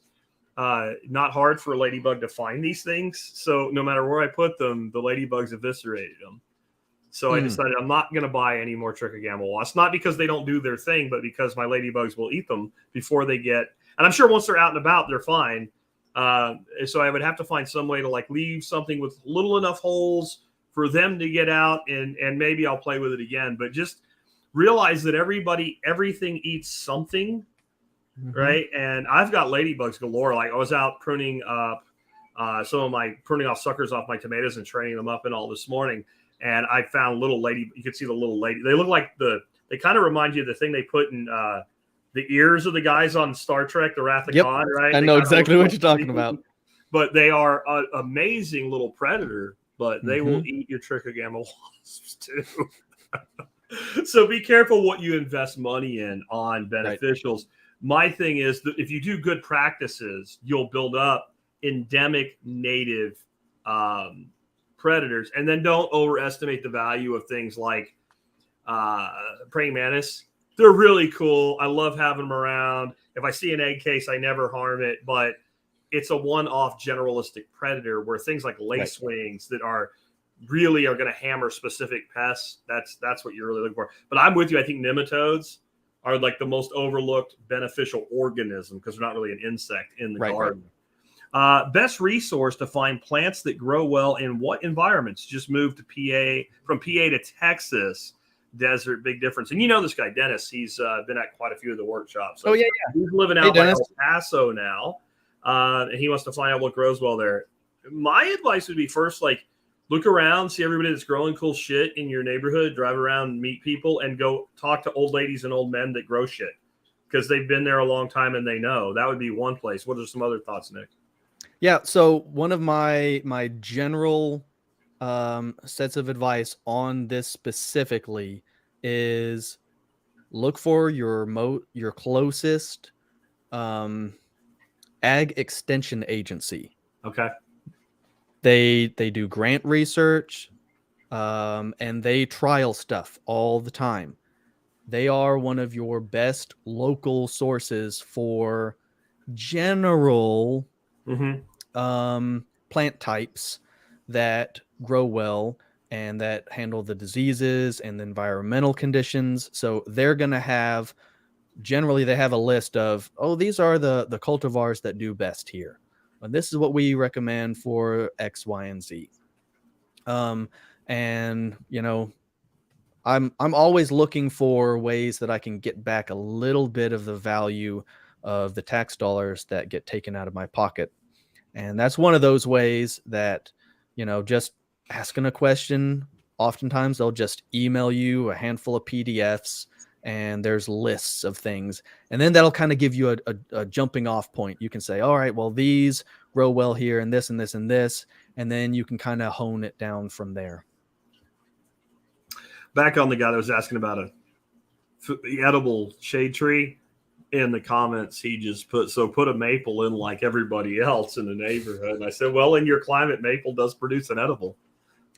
not hard for a ladybug to find these things. So no matter where I put them, the ladybugs eviscerated them. So I decided I'm not going to buy any more trichogama wasps, not because they don't do their thing, but because my ladybugs will eat them before they get, and I'm sure once they're out and about, they're fine. So I would have to find some way to like leave something with little enough holes for them to get out, and maybe I'll play with it again. But just realize that everything eats something. Right. And I've got ladybugs galore. Like I was out pruning up pruning off suckers off my tomatoes and training them up and all this morning. And I found little lady. You can see the little lady. They look like they kind of remind you of the thing they put in the ears of the guys on Star Trek, the Wrath of Khan, right? I know exactly what you're talking about. But they are an amazing little predator, but they will eat your trichogama wasps too. So be careful what you invest money in on beneficials. Right. My thing is that if you do good practices, you'll build up endemic native predators, and then don't overestimate the value of things like praying mantis. They're really cool. I love having them around. If I see an egg case, I never harm it, but it's a one-off generalistic predator where things like lacewings that are going to hammer specific pests. That's what you're really looking for. But I'm with you. I think nematodes are like the most overlooked beneficial organism because they're not really an insect in the garden. Best resource to find plants that grow well in what environments? Just moved to from PA to Texas. Desert, big difference. And you know this guy, Dennis, he's been at quite a few of the workshops. So he's living out by El Paso now. And he wants to find out what grows well there. My advice would be first, like, look around, see everybody that's growing cool shit in your neighborhood, drive around, meet people, and go talk to old ladies and old men that grow shit because they've been there a long time and they know. That would be one place. What are some other thoughts, Nick? Yeah, so one of my general sets of advice on this specifically is look for your closest ag extension agency. Okay. They do grant research, and they trial stuff all the time. They are one of your best local sources for general plant types that grow well and that handle the diseases and the environmental conditions. So they're going to have, generally they have a list of, these are the cultivars that do best here. And this is what we recommend for X, Y, and Z. And you know, I'm always looking for ways that I can get back a little bit of the value of the tax dollars that get taken out of my pocket. And that's one of those ways that, just asking a question. Oftentimes they'll just email you a handful of PDFs and there's lists of things. And then that'll kind of give you a jumping off point. You can say, all right, well, these grow well here and this and this and this. And then you can kind of hone it down from there. Back on the guy that was asking about the edible shade tree. In the comments, he just put a maple in like everybody else in the neighborhood. And I said, well, in your climate, maple does produce an edible.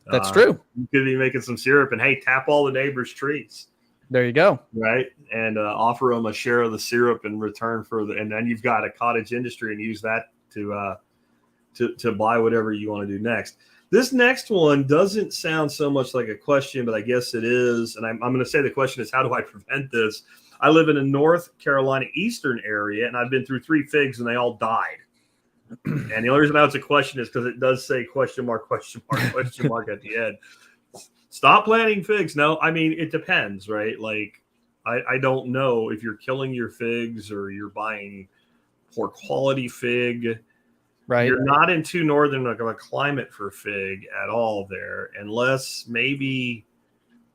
That's true. You could be making some syrup and, hey, tap all the neighbors' trees. There you go. Right. And offer them a share of the syrup in return and then you've got a cottage industry and use that to buy whatever you want to do next. This next one doesn't sound so much like a question, but I guess it is. And I'm going to say the question is, how do I prevent this? I live in a North Carolina eastern area, and I've been through 3 figs, and they all died. And the only reason I know it's a question is because it does say question mark at the end. Stop planting figs. No, I mean, it depends, right? Like, I don't know if you're killing your figs or you're buying poor quality fig. Right. You're not in too northern of a climate for fig at all there, unless maybe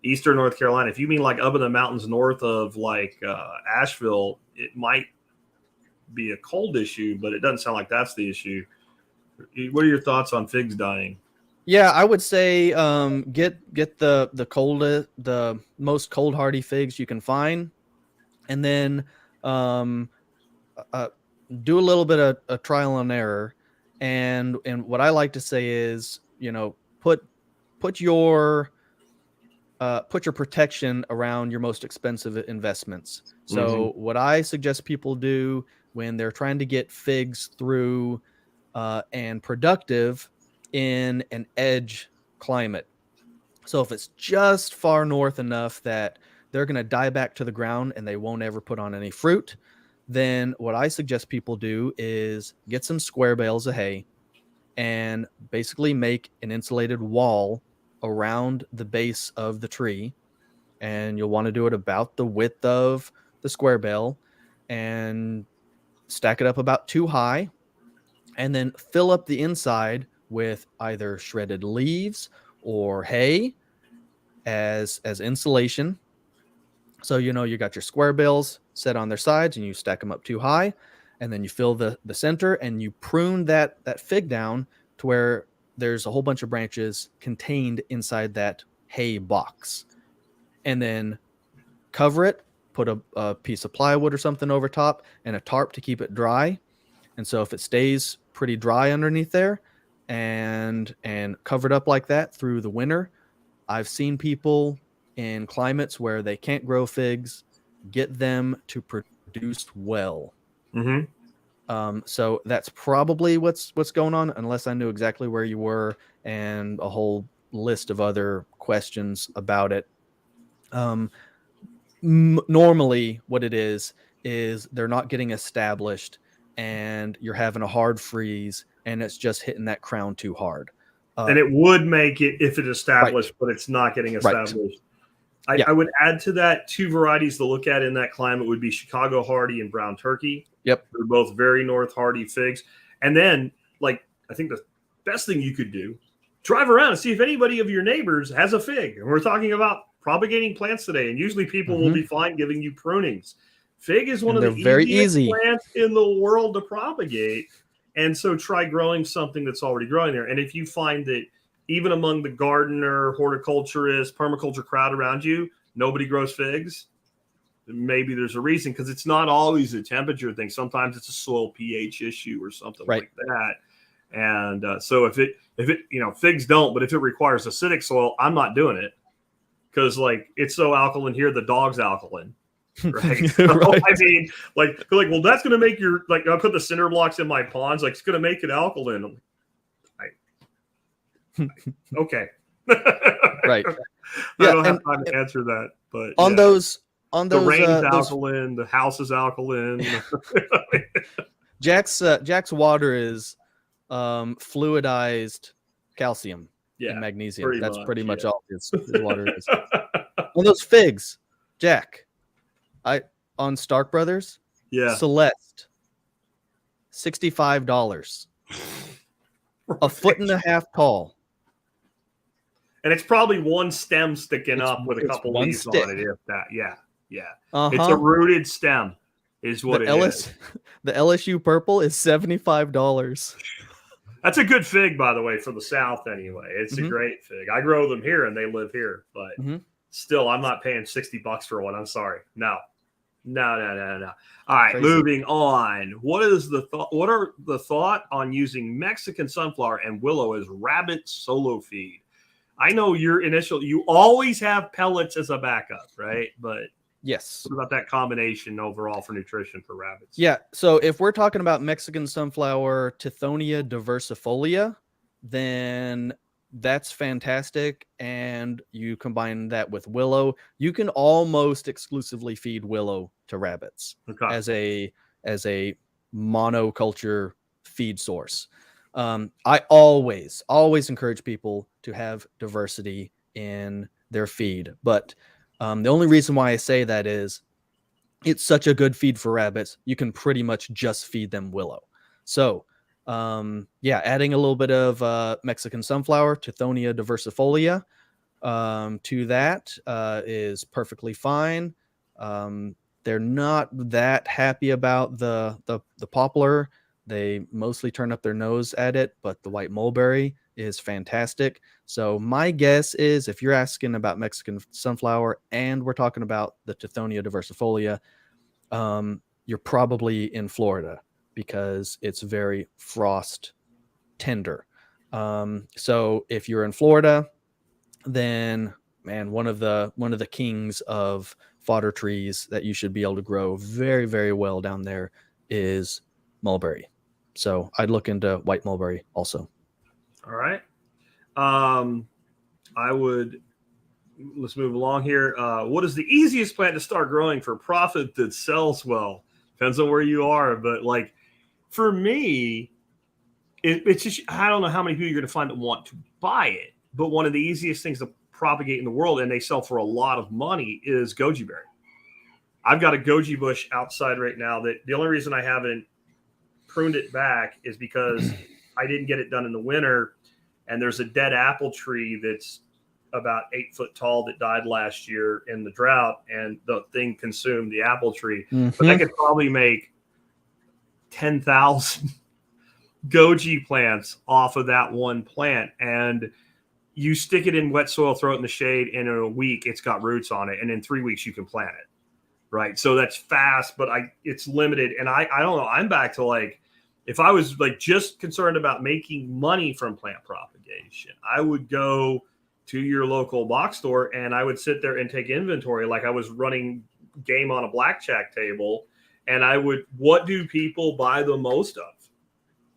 Eastern North Carolina. If you mean like up in the mountains north of like Asheville, it might be a cold issue, but it doesn't sound like that's the issue. What are your thoughts on figs dying? Yeah, I would say get the most cold hardy figs you can find, and then do a little bit of trial and error. And what I like to say is, put your protection around your most expensive investments. So what I suggest people do when they're trying to get figs through and productive in an edge climate. So if it's just far north enough that they're going to die back to the ground and they won't ever put on any fruit, then what I suggest people do is get some square bales of hay and basically make an insulated wall around the base of the tree. And you'll want to do it about the width of the square bale and stack it up about 2 high, and then fill up the inside with either shredded leaves or hay as insulation. So, you got your square bales set on their sides and you stack them up 2 high, and then you fill the center and you prune that fig down to where there's a whole bunch of branches contained inside that hay box, and then cover it, put a piece of plywood or something over top and a tarp to keep it dry. And so if it stays pretty dry underneath there and covered up like that through the winter, I've seen people in climates where they can't grow figs get them to produce well. So that's probably what's going on, unless I knew exactly where you were and a whole list of other questions about it. Normally what it is they're not getting established and you're having a hard freeze and it's just hitting that crown too hard. And it would make it if it established, but it's not getting established. I would add to that 2 varieties to look at in that climate would be Chicago Hardy and Brown Turkey. Yep. They're both very north hardy figs. And then, I think the best thing you could do, drive around and see if anybody of your neighbors has a fig. And we're talking about propagating plants today. And usually people will be fine giving you prunings. Fig is one of the easiest plants in the world to propagate. And so try growing something that's already growing there. And if you find that even among the gardener, horticulturist, permaculture crowd around you, nobody grows figs, maybe there's a reason, because it's not always a temperature thing. Sometimes it's a soil pH issue or something like that. And so if it figs don't, but if it requires acidic soil, I'm not doing it because it's so alkaline here, the dog's alkaline. Right. So, I mean, well, that's going to make your, I put the cinder blocks in my ponds, it's going to make it alkaline. Okay. Right. I don't have time to answer that, but on those the rain's alkaline, the house is alkaline. Jack's water is fluidized calcium and magnesium. That's pretty much all his water is. On those figs, Jack, on Stark Brothers, Celeste, $65. a foot and a half tall. And it's probably one stem sticking It's- up with a it's couple one leaves stick. on it. If that, yeah. Uh-huh. It's a rooted stem, is what it is. The LSU purple is $75. That's a good fig, by the way, for the South anyway. It's a Mhm. great fig. I grow them here and they live here, but Mhm. still, I'm not paying $60 for one. I'm sorry. No. All right, Crazy. moving on. What are the thought on using Mexican sunflower and willow as rabbit solo feed? I know you always have pellets as a backup, right? But Yes. what about that combination overall for nutrition for rabbits? Yeah. So if we're talking about Mexican sunflower, Tithonia diversifolia, then that's fantastic. And you combine that with willow, you can almost exclusively feed willow to rabbits Okay. as a monoculture feed source. I always encourage people to have diversity in their feed, but the only reason why I say that is it's such a good feed for rabbits. You can pretty much just feed them willow. So, adding a little bit of Mexican sunflower, Tithonia diversifolia, to that is perfectly fine. They're not that happy about the poplar. They mostly turn up their nose at it, but the white mulberry is fantastic. So my guess is if you're asking about Mexican sunflower and we're talking about the Tithonia diversifolia, you're probably in Florida because it's very frost tender. So if you're in Florida, then man, one of the kings of fodder trees that you should be able to grow very, very well down there is mulberry. So I'd look into white mulberry also. All right. Let's move along here. What is the easiest plant to start growing for profit that sells well? Depends on where you are, but like for me, it's just, I don't know how many people you're going to find that want to buy it, but one of the easiest things to propagate in the world, and they sell for a lot of money, is goji berry. I've got a goji bush outside right now that the only reason I haven't pruned it back is because I didn't get it done in the winter. And there's a dead apple tree that's about 8 foot tall that died last year in the drought, and the thing consumed the apple tree. Mm-hmm. But I could probably make 10,000 goji plants off of that one plant. And you stick it in wet soil, throw it in the shade, and in a week it's got roots on it. And in 3 weeks you can plant it. Right. So that's fast, but it's limited. And I don't know. I'm back to like, if I was like just concerned about making money from plant propagation, I would go to your local box store and I would sit there and take inventory like I was running game on a blackjack table. And what do people buy the most of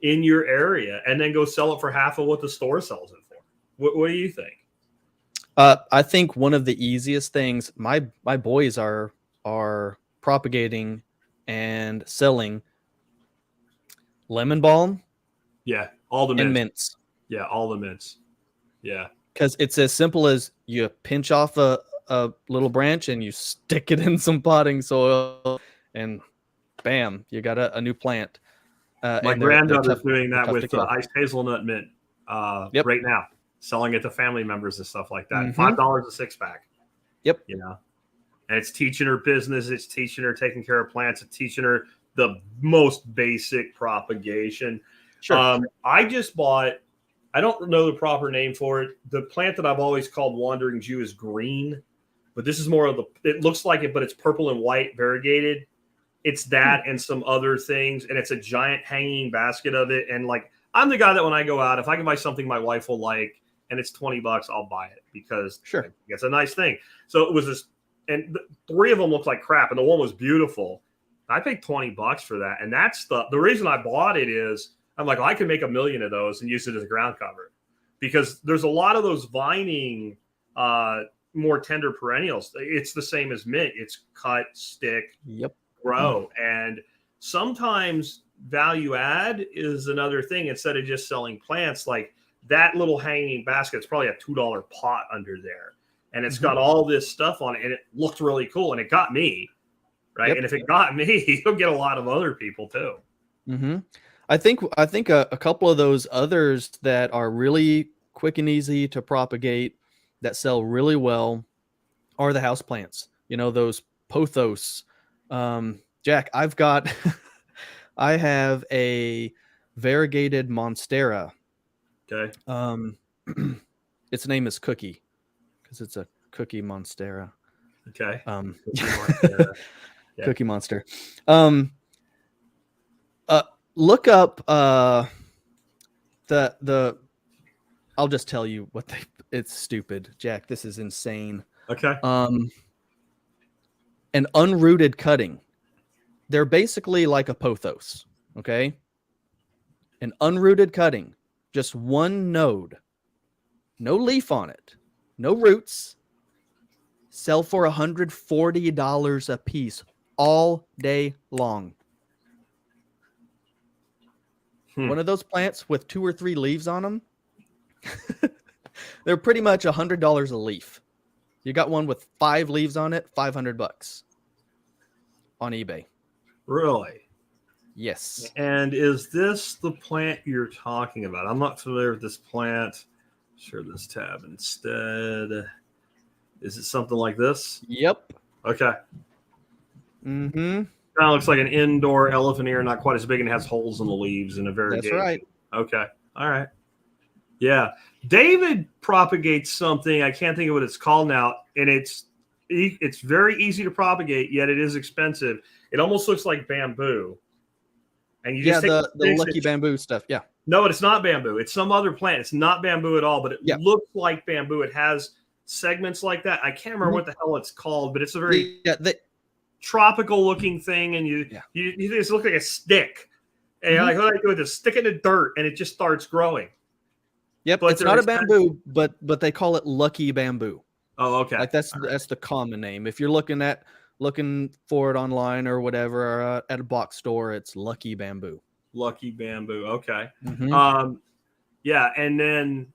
in your area? And then go sell it for half of what the store sells it for. What do you think? I think one of the easiest things, my boys are propagating and selling lemon balm. Yeah, all the mints. And mints. Yeah, all the mints. Yeah. Because it's as simple as you pinch off a little branch and you stick it in some potting soil and bam, you got a new plant. My granddaughter's doing that with iced hazelnut mint right now, selling it to family members and stuff like that. Mm-hmm. $5 a 6-pack. Yep. You know, and it's teaching her business. It's teaching her taking care of plants. It's teaching her the most basic propagation. Sure. I just bought, I don't know the proper name for it. The plant that I've always called Wandering Jew is green, but this is more of it looks like it, but it's purple and white variegated. It's that and some other things. And it's a giant hanging basket of it. And like, I'm the guy that when I go out, if I can buy something my wife will like, and it's $20, I'll buy it because it's a nice thing. So it was this, and 3 of them looked like crap. And the one was beautiful. I paid $20 for that. And that's the reason I bought it is I'm like, well, I can make 1 million of those and use it as a ground cover because there's a lot of those vining, more tender perennials. It's the same as mint. It's cut, stick, grow. And sometimes value add is another thing. Instead of just selling plants, like that little hanging basket, it's probably a $2 pot under there. And it's got all this stuff on it. And it looked really cool. And it got me. Right. And if it got me, it'll get a lot of other people too. Mm-hmm. I think a couple of those others that are really quick and easy to propagate that sell really well are the house plants. You know, those pothos. Jack, I've got I have a variegated monstera. Okay. Its name is Cookie because it's a cookie monstera. Okay. Cookie Monster. Look up the I'll just tell you what it's stupid, Jack. This is insane. Okay. An unrooted cutting. They're basically like a pothos, okay? An unrooted cutting, just one node, no leaf on it, no roots, sell for $140 a piece all day long. One of those plants with 2 or 3 leaves on them, they're pretty much $100 a leaf. You got one with 5 leaves on it, $500 on eBay. Really? Yes. And is this the plant you're talking about? I'm not familiar with this plant. Share this tab instead. Is it something like this? Yep. Okay. Mm-hmm. Kind of looks like an indoor elephant ear, not quite as big, and has holes in the leaves and a variegation. That's right. Okay. All right. Yeah. David propagates something. I can't think of what it's called now, and it's very easy to propagate, yet it is expensive. It almost looks like bamboo. And you just take the lucky bamboo stuff. Yeah. No, it's not bamboo. It's some other plant. It's not bamboo at all, but it looks like bamboo. It has segments like that. I can't remember what the hell it's called, but it's a very tropical looking thing. And you just look like a stick. And you're like, what do I do with this? Stick it in the dirt, and it just starts growing. Yep. But it's not a bamboo, but they call it lucky bamboo. Oh, okay. Like that's the common name. If you're looking for it online or whatever, or at a box store, it's lucky bamboo. Lucky bamboo. Okay. Mm-hmm. Yeah. And then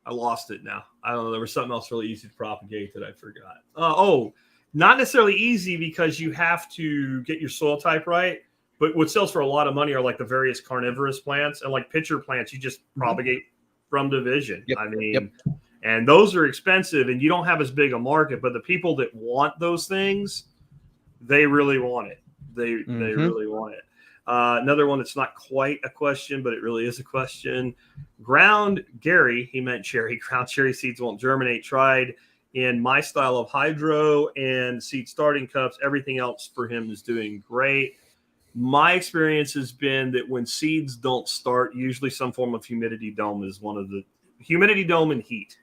I lost it now. I don't know. There was something else really easy to propagate that I forgot. Not necessarily easy because you have to get your soil type right. But what sells for a lot of money are like the various carnivorous plants, and like pitcher plants, you just propagate from division. Yep. I mean, and those are expensive, and you don't have as big a market. But the people that want those things, they really want it. They really want it. Another one that's not quite a question, but it really is a question. Gary, he meant cherry. Ground cherry seeds won't germinate. Tried in my style of hydro and seed starting cups. Everything else for him is doing great. My experience has been that when seeds don't start, usually some form of humidity dome is one of the humidity dome and heat,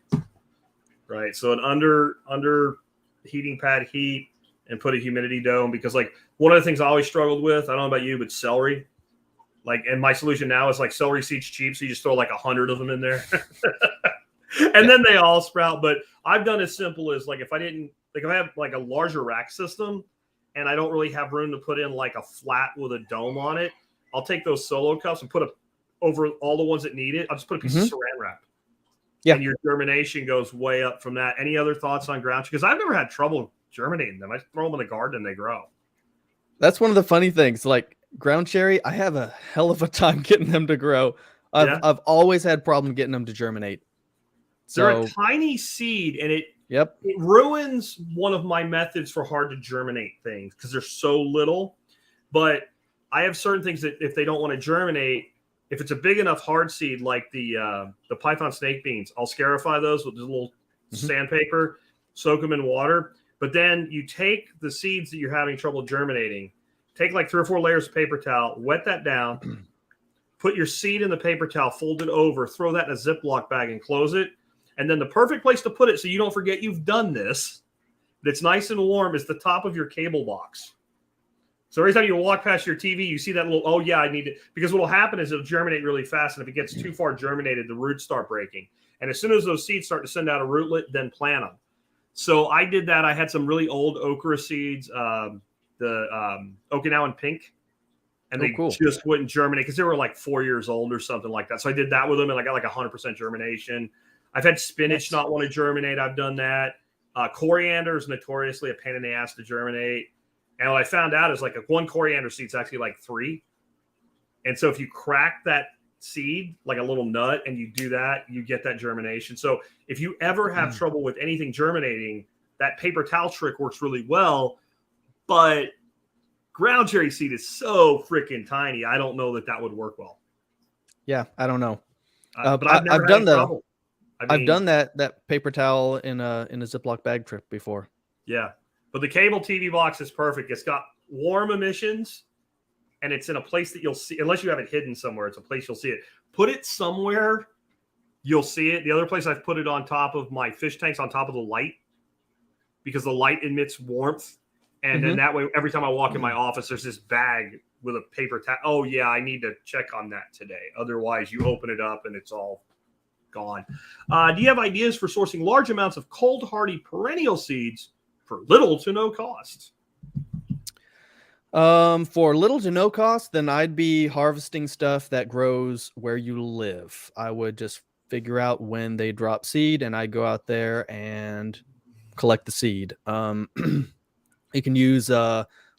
right? So an under heating pad heat and put a humidity dome, because like one of the things I always struggled with, I don't know about you, but celery, like, and my solution now is like celery seeds cheap. So you just throw like 100 of them in there and then they all sprout. But I've done as simple as like, if I have like a larger rack system, and I don't really have room to put in like a flat with a dome on it, I'll take those solo cups and put over all the ones that need it. I'll just put a piece of saran wrap. Yeah. And your germination goes way up from that. Any other thoughts on ground? Because I've never had trouble germinating them. I throw them in the garden and they grow. That's one of the funny things. Like ground cherry, I have a hell of a time getting them to grow. I've always had problem getting them to germinate. So, they're a tiny seed, and it ruins one of my methods for hard to germinate things because they're so little. But I have certain things that if they don't want to germinate, if it's a big enough hard seed like the python snake beans, I'll scarify those with a little sandpaper, soak them in water. But then you take the seeds that you're having trouble germinating, take like 3 or 4 layers of paper towel, wet that down, put your seed in the paper towel, fold it over, throw that in a Ziploc bag and close it. And then the perfect place to put it so you don't forget you've done this, that's nice and warm, is the top of your cable box. So every time you walk past your TV, you see that little, I need it. Because what will happen is it'll germinate really fast. And if it gets too far germinated, the roots start breaking. And as soon as those seeds start to send out a rootlet, then plant them. So I did that. I had some really old okra seeds, the Okinawan pink. And they just wouldn't germinate because they were like 4 years old or something like that. So I did that with them, and I got like 100% germination. I've had spinach not want to germinate. I've done that. Coriander is notoriously a pain in the ass to germinate. And what I found out is like one coriander seed's actually like 3. And so if you crack that seed like a little nut and you do that, you get that germination. So if you ever have trouble with anything germinating, that paper towel trick works really well. But ground cherry seed is so freaking tiny. I don't know that would work well. Yeah, I don't know. But I've done trouble. I've done that paper towel in a Ziploc bag trip before. Yeah, but the cable TV box is perfect. It's got warm emissions, and it's in a place that you'll see. Unless you have it hidden somewhere, it's a place you'll see it. Put it somewhere, you'll see it. The other place I've put it on top of my fish tanks, on top of the light, because the light emits warmth, and then that way, every time I walk in my office, there's this bag with a paper towel. Oh yeah, I need to check on that today. Otherwise, you open it up and it's all gone. Do you have ideas for sourcing large amounts of cold hardy perennial seeds for little to no cost? For little to no cost, then I'd be harvesting stuff that grows where you live. I would just figure out when they drop seed, and I'd go out there and collect the seed. You can use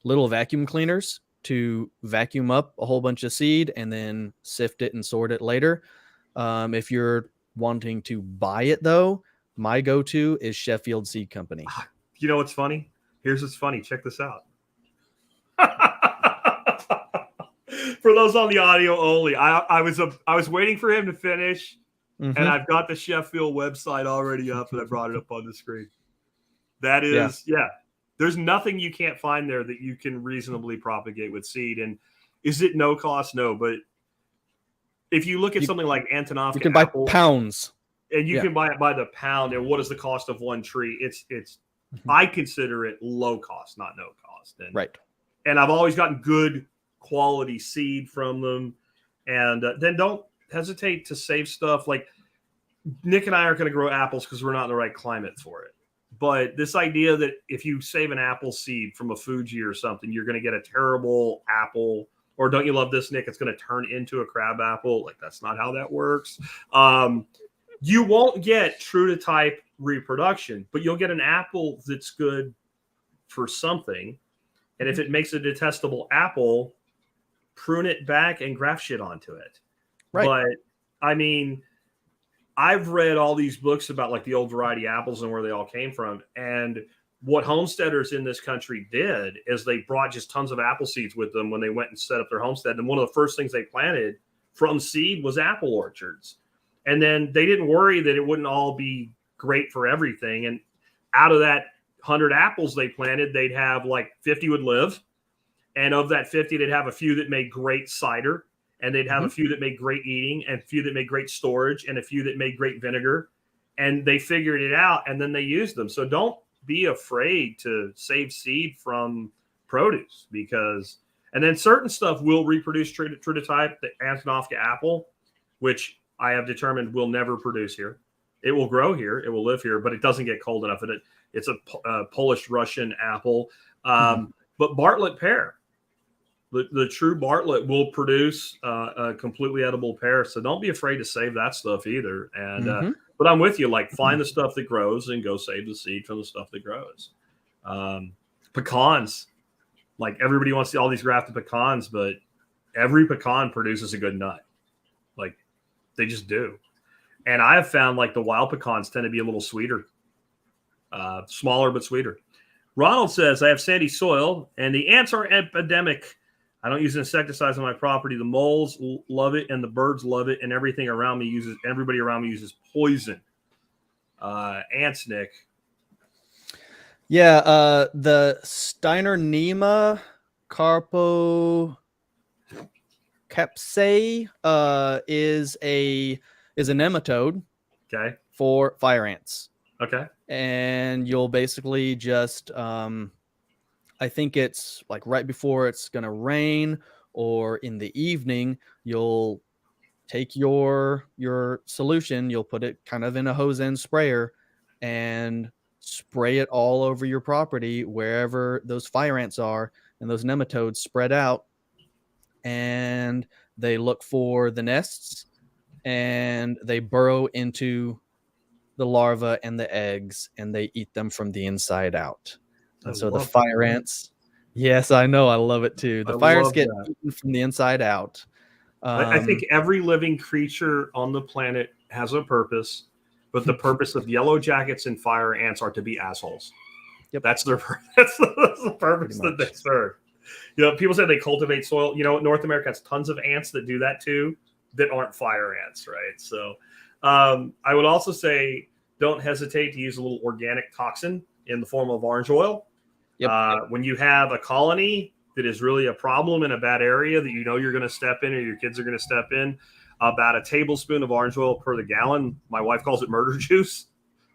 little vacuum cleaners to vacuum up a whole bunch of seed and then sift it and sort it later. If you're wanting to buy it, though, my go-to is Sheffield Seed Company. You know what's funny? Here's what's funny. Check this out. For those on the audio only, I was waiting for him to finish, and I've got the Sheffield website already up, and I brought it up on the screen. That is, yeah. There's nothing you can't find there that you can reasonably propagate with seed. And is it no cost? No, but if you look at something like Antonovka, you can buy pounds, and you can buy it by the pound. And what is the cost of one tree? It's I consider it low cost, not no cost. And, right. And I've always gotten good quality seed from them. And then don't hesitate to save stuff. Like Nick and I aren't going to grow apples because we're not in the right climate for it. But this idea that if you save an apple seed from a Fuji or something, you're going to get a terrible apple. Or don't you love this, Nick? It's going to turn into a crab apple. Like, that's not how that works. You won't get true to type reproduction, but you'll get an apple that's good for something. And if it makes a detestable apple, prune it back and graft shit onto it. Right. But, I mean, I've read all these books about like the old variety apples and where they all came from. And what homesteaders in this country did is they brought just tons of apple seeds with them when they went and set up their homestead. And one of the first things they planted from seed was apple orchards. And then they didn't worry that it wouldn't all be great for everything. And out of that 100 apples they planted, they'd have like 50 would live. And of that 50, they'd have a few that made great cider. And they'd have a few that made great eating, and a few that made great storage, and a few that made great vinegar. And they figured it out, and then they used them. So don't be afraid to save seed from produce, because and then certain stuff will reproduce true to type. The Antonovka apple, which I have determined will never produce here. It will grow here, it will live here, but it doesn't get cold enough. It's a Polish-Russian apple. But Bartlett pear, the true Bartlett will produce a completely edible pear. So don't be afraid to save that stuff either. And but I'm with you. Like, find the stuff that grows and go save the seed from the stuff that grows. Pecans, like everybody wants to see all these grafted pecans, but every pecan produces a good nut. Like, they just do. And I have found like the wild pecans tend to be a little sweeter, smaller but sweeter. Ronald says, I have sandy soil and the ants are epidemic. I don't use insecticides on my property. The moles love it and the birds love it, and everybody around me uses poison. Ants, Nick. Yeah, the Steiner Nema Carpocapsae is a nematode. Okay. For fire ants. Okay. And you'll basically just I think it's like right before it's going to rain or in the evening, you'll take your solution, you'll put it kind of in a hose end sprayer and spray it all over your property wherever those fire ants are, and those nematodes spread out and they look for the nests and they burrow into the larvae and the eggs and they eat them from the inside out. And so the fire ants, yes, I know, I love it too. The fires get eaten from the inside out. I think every living creature on the planet has a purpose, but the purpose of yellow jackets and fire ants are to be assholes. Yep. That's their that's the purpose that they serve. You know, people say they cultivate soil. You know, North America has tons of ants that do that too, that aren't fire ants, right? So I would also say don't hesitate to use a little organic toxin in the form of orange oil. Yep. When you have a colony that is really a problem in a bad area that you know you're going to step in or your kids are going to step in, about a tablespoon of orange oil per the gallon. My wife calls it murder juice.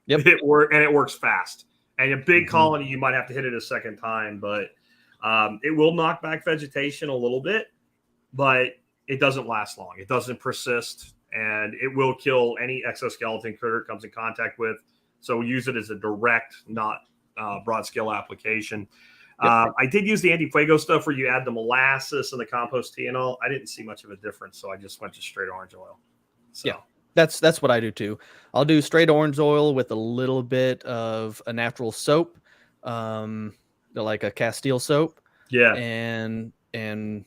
Yep. It works fast. And a big colony, you might have to hit it a second time, but it will knock back vegetation a little bit, but it doesn't last long. It doesn't persist, and it will kill any exoskeleton critter it comes in contact with. So we use it as a direct, not broad scale application. Yep. I did use the anti-fuego stuff where you add the molasses and the compost tea and all. I didn't see much of a difference, so I just went to straight orange oil. So. Yeah, that's what I do too. I'll do straight orange oil with a little bit of a natural soap, like a Castile soap. Yeah, and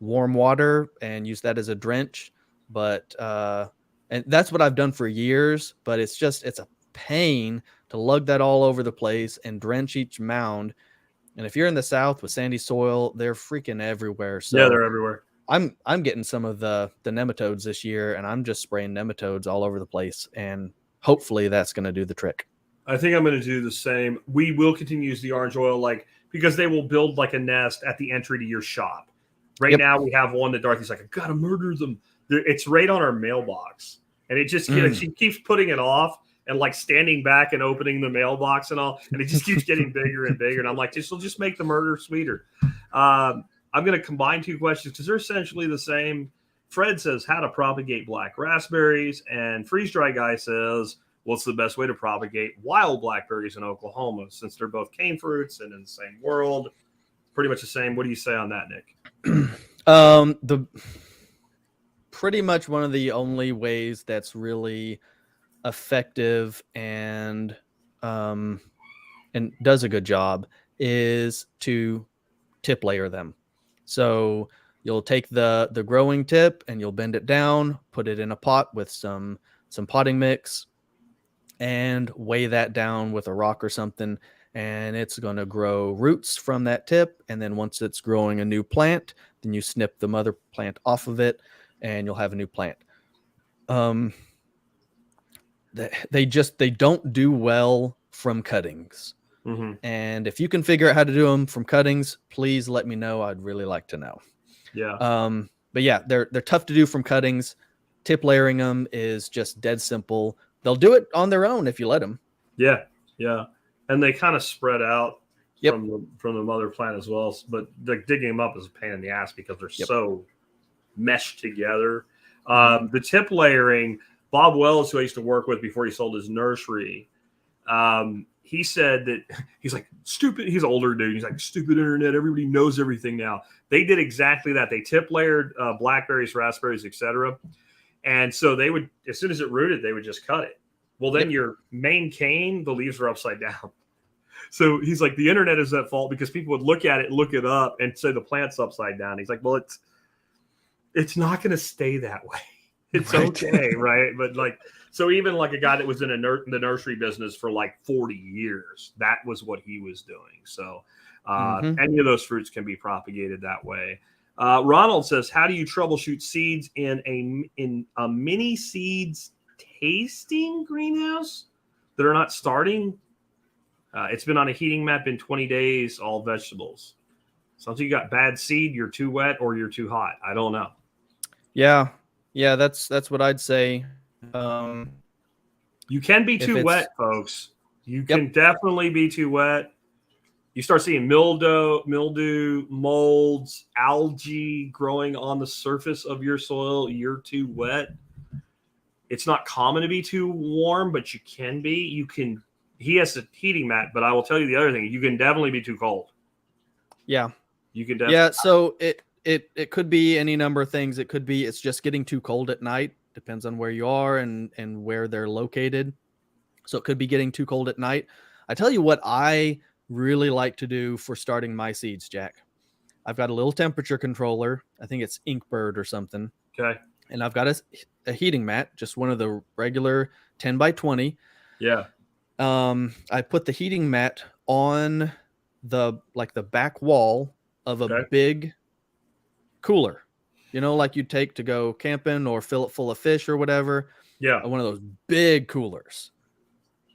warm water and use that as a drench. But and that's what I've done for years. But it's a pain to lug that all over the place and drench each mound. And if you're in the South with sandy soil, they're freaking everywhere. So yeah, they're everywhere. I'm getting some of the nematodes this year, and I'm just spraying nematodes all over the place. And hopefully that's going to do the trick. I think I'm going to do the same. We will continue to use the orange oil, because they will build like a nest at the entry to your shop. Right now we have one that Dorothy's like, I got to murder them. It's right on our mailbox. And it just, she keeps putting it off. And like standing back and opening the mailbox and all, and it just keeps getting bigger and bigger. And I'm like, just make the murder sweeter. I'm going to combine two questions because they're essentially the same. Fred says how to propagate black raspberries, and Freeze Dry Guy says what's the best way to propagate wild blackberries in Oklahoma, since they're both cane fruits and in the same world. Pretty much the same. What do you say on that, Nick? Pretty much one of the only ways that's really effective and does a good job is to tip layer them. So you'll take the growing tip and you'll bend it down, put it in a pot with some potting mix, and weigh that down with a rock or something, and it's going to grow roots from that tip. And then once it's growing a new plant, then you snip the mother plant off of it and you'll have a new plant. They don't do well from cuttings. And if you can figure out how to do them from cuttings, please let me know. I'd really like to know. Yeah. But yeah, they're tough to do from cuttings. Tip layering them is just dead simple. They'll do it on their own if you let them. Yeah. And they kind of spread out from the mother plant as well. But digging them up is a pain in the ass because they're so meshed together. The tip layering, Bob Wells, who I used to work with before he sold his nursery, he said that he's like, stupid. He's an older dude. He's like, stupid internet. Everybody knows everything now. They did exactly that. They tip layered blackberries, raspberries, etc. And so they would, as soon as it rooted, they would just cut it. Well, then your main cane, the leaves are upside down. So he's like, the internet is at fault because people would look at it, look it up, and say the plant's upside down. He's like, well, it's not going to stay that way. It's okay, right? But so even like a guy that was in the nursery business for like 40 years, that was what he was doing. So any of those fruits can be propagated that way. Ronald says, how do you troubleshoot seeds in a mini seeds tasting greenhouse that are not starting? It's been on a heating map in 20 days, all vegetables. Sounds like you got bad seed, you're too wet, or you're too hot. I don't know. Yeah, that's what I'd say. You can be too wet, folks. You can definitely be too wet. You start seeing mildew, molds, algae growing on the surface of your soil. You're too wet. It's not common to be too warm, but you can be. He has a heating mat, but I will tell you the other thing. You can definitely be too cold. Yeah. You can definitely. Yeah, so it could be any number of things. It could be it's just getting too cold at night. Depends on where you are and where they're located. So it could be getting too cold at night. I tell you what I really like to do for starting my seeds, Jack. I've got a little temperature controller. I think it's Inkbird or something. Okay. And I've got a heating mat, just one of the regular 10 by 20. Yeah. I put the heating mat on the back wall of a Okay. big cooler, like you'd take to go camping or fill it full of fish or whatever. Yeah. One of those big coolers.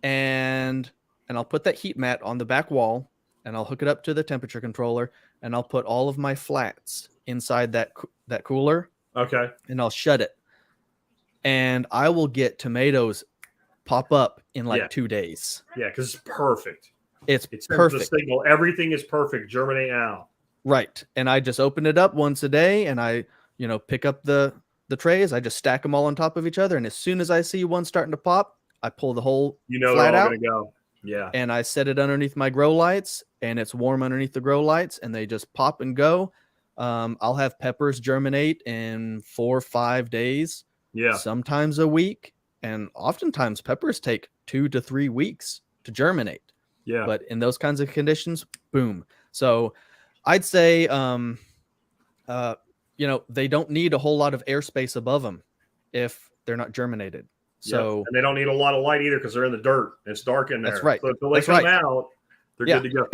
And I'll put that heat mat on the back wall, and I'll hook it up to the temperature controller, and I'll put all of my flats inside that cooler. Okay. And I'll shut it. And I will get tomatoes pop up in like 2 days. Yeah, because it's perfect. It's perfect. The signal. Everything is perfect. Germinate now. Right. And I just open it up once a day, and I, pick up the trays. I just stack them all on top of each other. And as soon as I see one starting to pop, I pull the whole flat they're all out. going to go. Yeah. And I set it underneath my grow lights, and it's warm underneath the grow lights, and they just pop and go. I'll have peppers germinate in 4 or 5 days. Yeah. Sometimes a week. And oftentimes peppers take 2 to 3 weeks to germinate. Yeah. But in those kinds of conditions, boom. So I'd say, they don't need a whole lot of airspace above them if they're not germinated. So and they don't need a lot of light either because they're in the dirt. It's dark in there. That's right. So until they come out, they're good to go.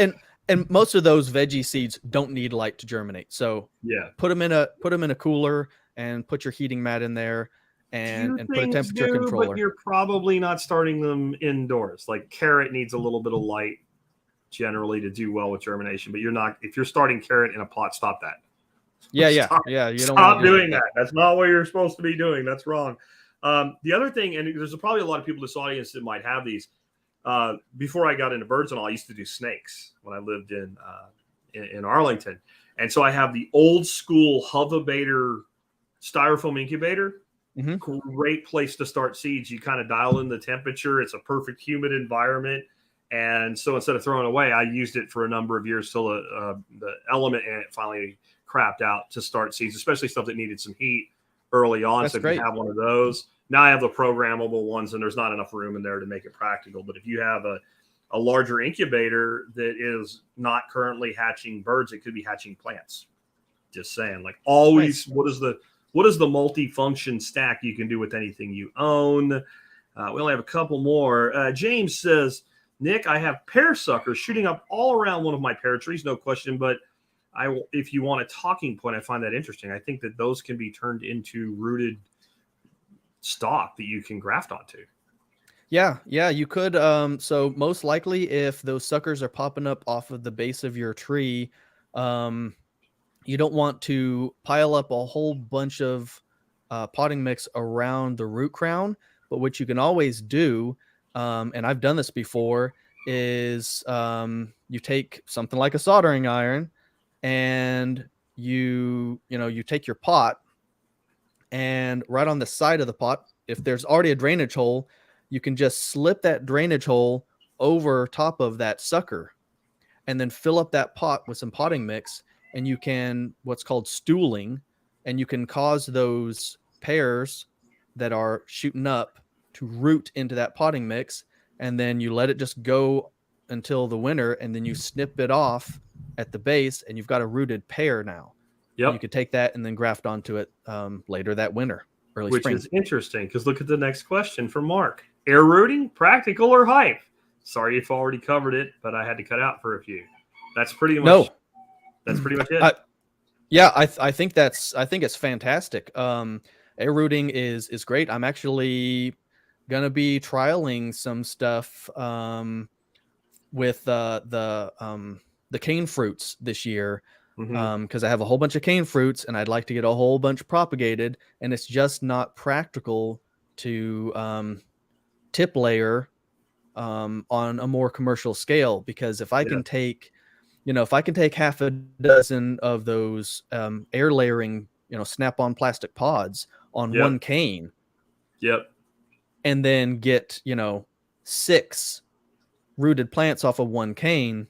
And most of those veggie seeds don't need light to germinate. So put them in a cooler and put your heating mat in there and put a temperature controller. But you're probably not starting them indoors. Like carrot needs a little bit of light generally to do well with germination, but if you're starting carrot in a pot, stop that. Yeah. You don't stop doing that. That's not what you're supposed to be doing. That's wrong. The other thing, and there's probably a lot of people in this audience that might have these. Before I got into birds and all, I used to do snakes when I lived in Arlington. And so I have the old school Hovabator styrofoam incubator. Mm-hmm. Great place to start seeds. You kind of dial in the temperature. It's a perfect humid environment. And so instead of throwing it away, I used it for a number of years till the element in it finally crapped out to start seeds, especially stuff that needed some heat early on. That's so if great. you have one of those. Now I have the programmable ones, and there's not enough room in there to make it practical. But if you have a larger incubator that is not currently hatching birds, it could be hatching plants. Just saying, like always, nice. What is the multi-function stack you can do with anything you own? We only have a couple more. James says, Nick, I have pear suckers shooting up all around one of my pear trees, no question. But if you want a talking point, I find that interesting. I think that those can be turned into rooted stock that you can graft onto. Yeah, you could. So most likely, if those suckers are popping up off of the base of your tree, you don't want to pile up a whole bunch of potting mix around the root crown. But what you can always do, and I've done this before, is you take something like a soldering iron, and you take your pot, and right on the side of the pot, if there's already a drainage hole, you can just slip that drainage hole over top of that sucker and then fill up that pot with some potting mix. And you can what's called stooling, and you can cause those pears that are shooting up to root into that potting mix. And then you let it just go until the winter, and then you snip it off at the base, and you've got a rooted pear now. Yep. You could take that and then graft onto it later that winter, early spring. Which is interesting, because look at the next question from Mark. Air rooting, practical or hype? Sorry if I already covered it, but I had to cut out for a few. That's pretty much it. I think it's fantastic. Air rooting is great. I'm actually gonna be trialing some stuff with the cane fruits this year. Because I have a whole bunch of cane fruits, and I'd like to get a whole bunch propagated, and it's just not practical to tip layer on a more commercial scale. Because if I can take, half a dozen of those air layering, snap-on plastic pods on one cane, and then get 6 rooted plants off of one cane,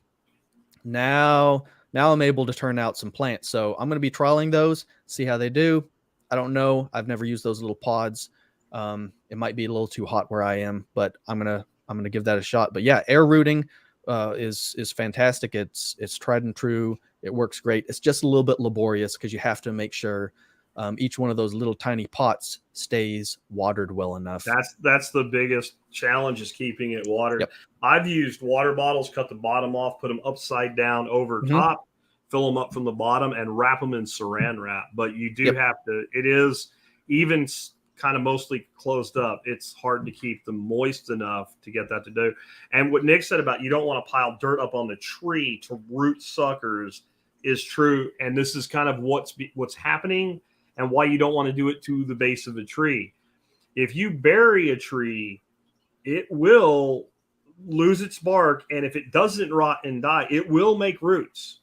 now I'm able to turn out some plants. So I'm going to be trialing those, see how they do. I don't know. I've never used those little pods. It might be a little too hot where I am, but I'm gonna give that a shot. But yeah, air rooting is fantastic. It's tried and true. It works great. It's just a little bit laborious because you have to make sure each one of those little tiny pots stays watered well enough. That's the biggest challenge, is keeping it watered. Yep. I've used water bottles, cut the bottom off, put them upside down over top, fill them up from the bottom, and wrap them in saran wrap. But you do have to, it is even kind of mostly closed up. It's hard to keep them moist enough to get that to do. And what Nick said about you don't want to pile dirt up on the tree to root suckers is true. And this is kind of what's happening and why you don't want to do it to the base of the tree. If you bury a tree, it will lose its bark. And if it doesn't rot and die, it will make roots.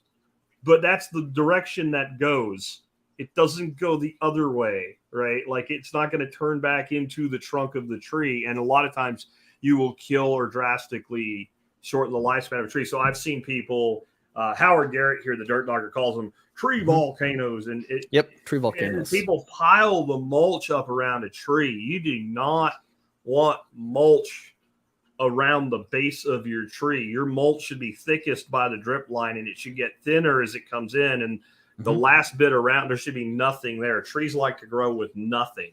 But that's the direction that goes. It doesn't go the other way, right? Like, it's not going to turn back into the trunk of the tree. And a lot of times you will kill or drastically shorten the lifespan of a tree. So I've seen people, Howard Garrett here, the dirt dogger, calls them tree volcanoes. And tree volcanoes. And people pile the mulch up around a tree. You do not want mulch around the base of your tree. Your mulch should be thickest by the drip line, and it should get thinner as it comes in. And the last bit around, there should be nothing there. Trees like to grow with nothing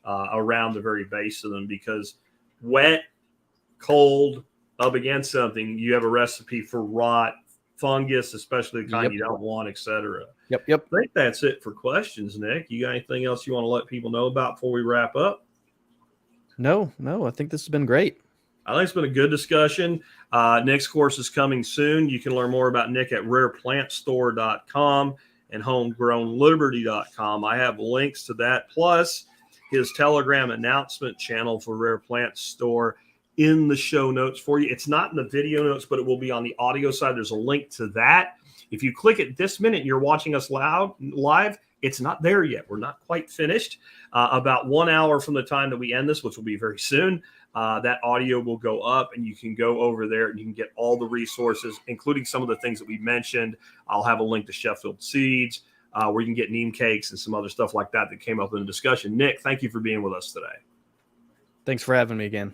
around the very base of them, because wet, cold, up against something, you have a recipe for rot, fungus, especially the kind you don't want, etc. Yep. I think that's it for questions, Nick. You got anything else you want to let people know about before we wrap up? No, I think this has been great. I think it's been a good discussion. Nick's course is coming soon. You can learn more about Nick at rareplantstore.com and homegrownliberty.com. I have links to that, plus his Telegram announcement channel for Rare Plant Store in the show notes for you. It's not in the video notes, but it will be on the audio side. There's a link to that. If you click it this minute, you're watching us live. It's not there yet. We're not quite finished. About 1 hour from the time that we end this, which will be very soon, that audio will go up, and you can go over there and you can get all the resources, including some of the things that we mentioned. I'll have a link to Sheffield seeds, where you can get neem cakes and some other stuff like that came up in the discussion. Nick, thank you for being with us today. Thanks for having me again.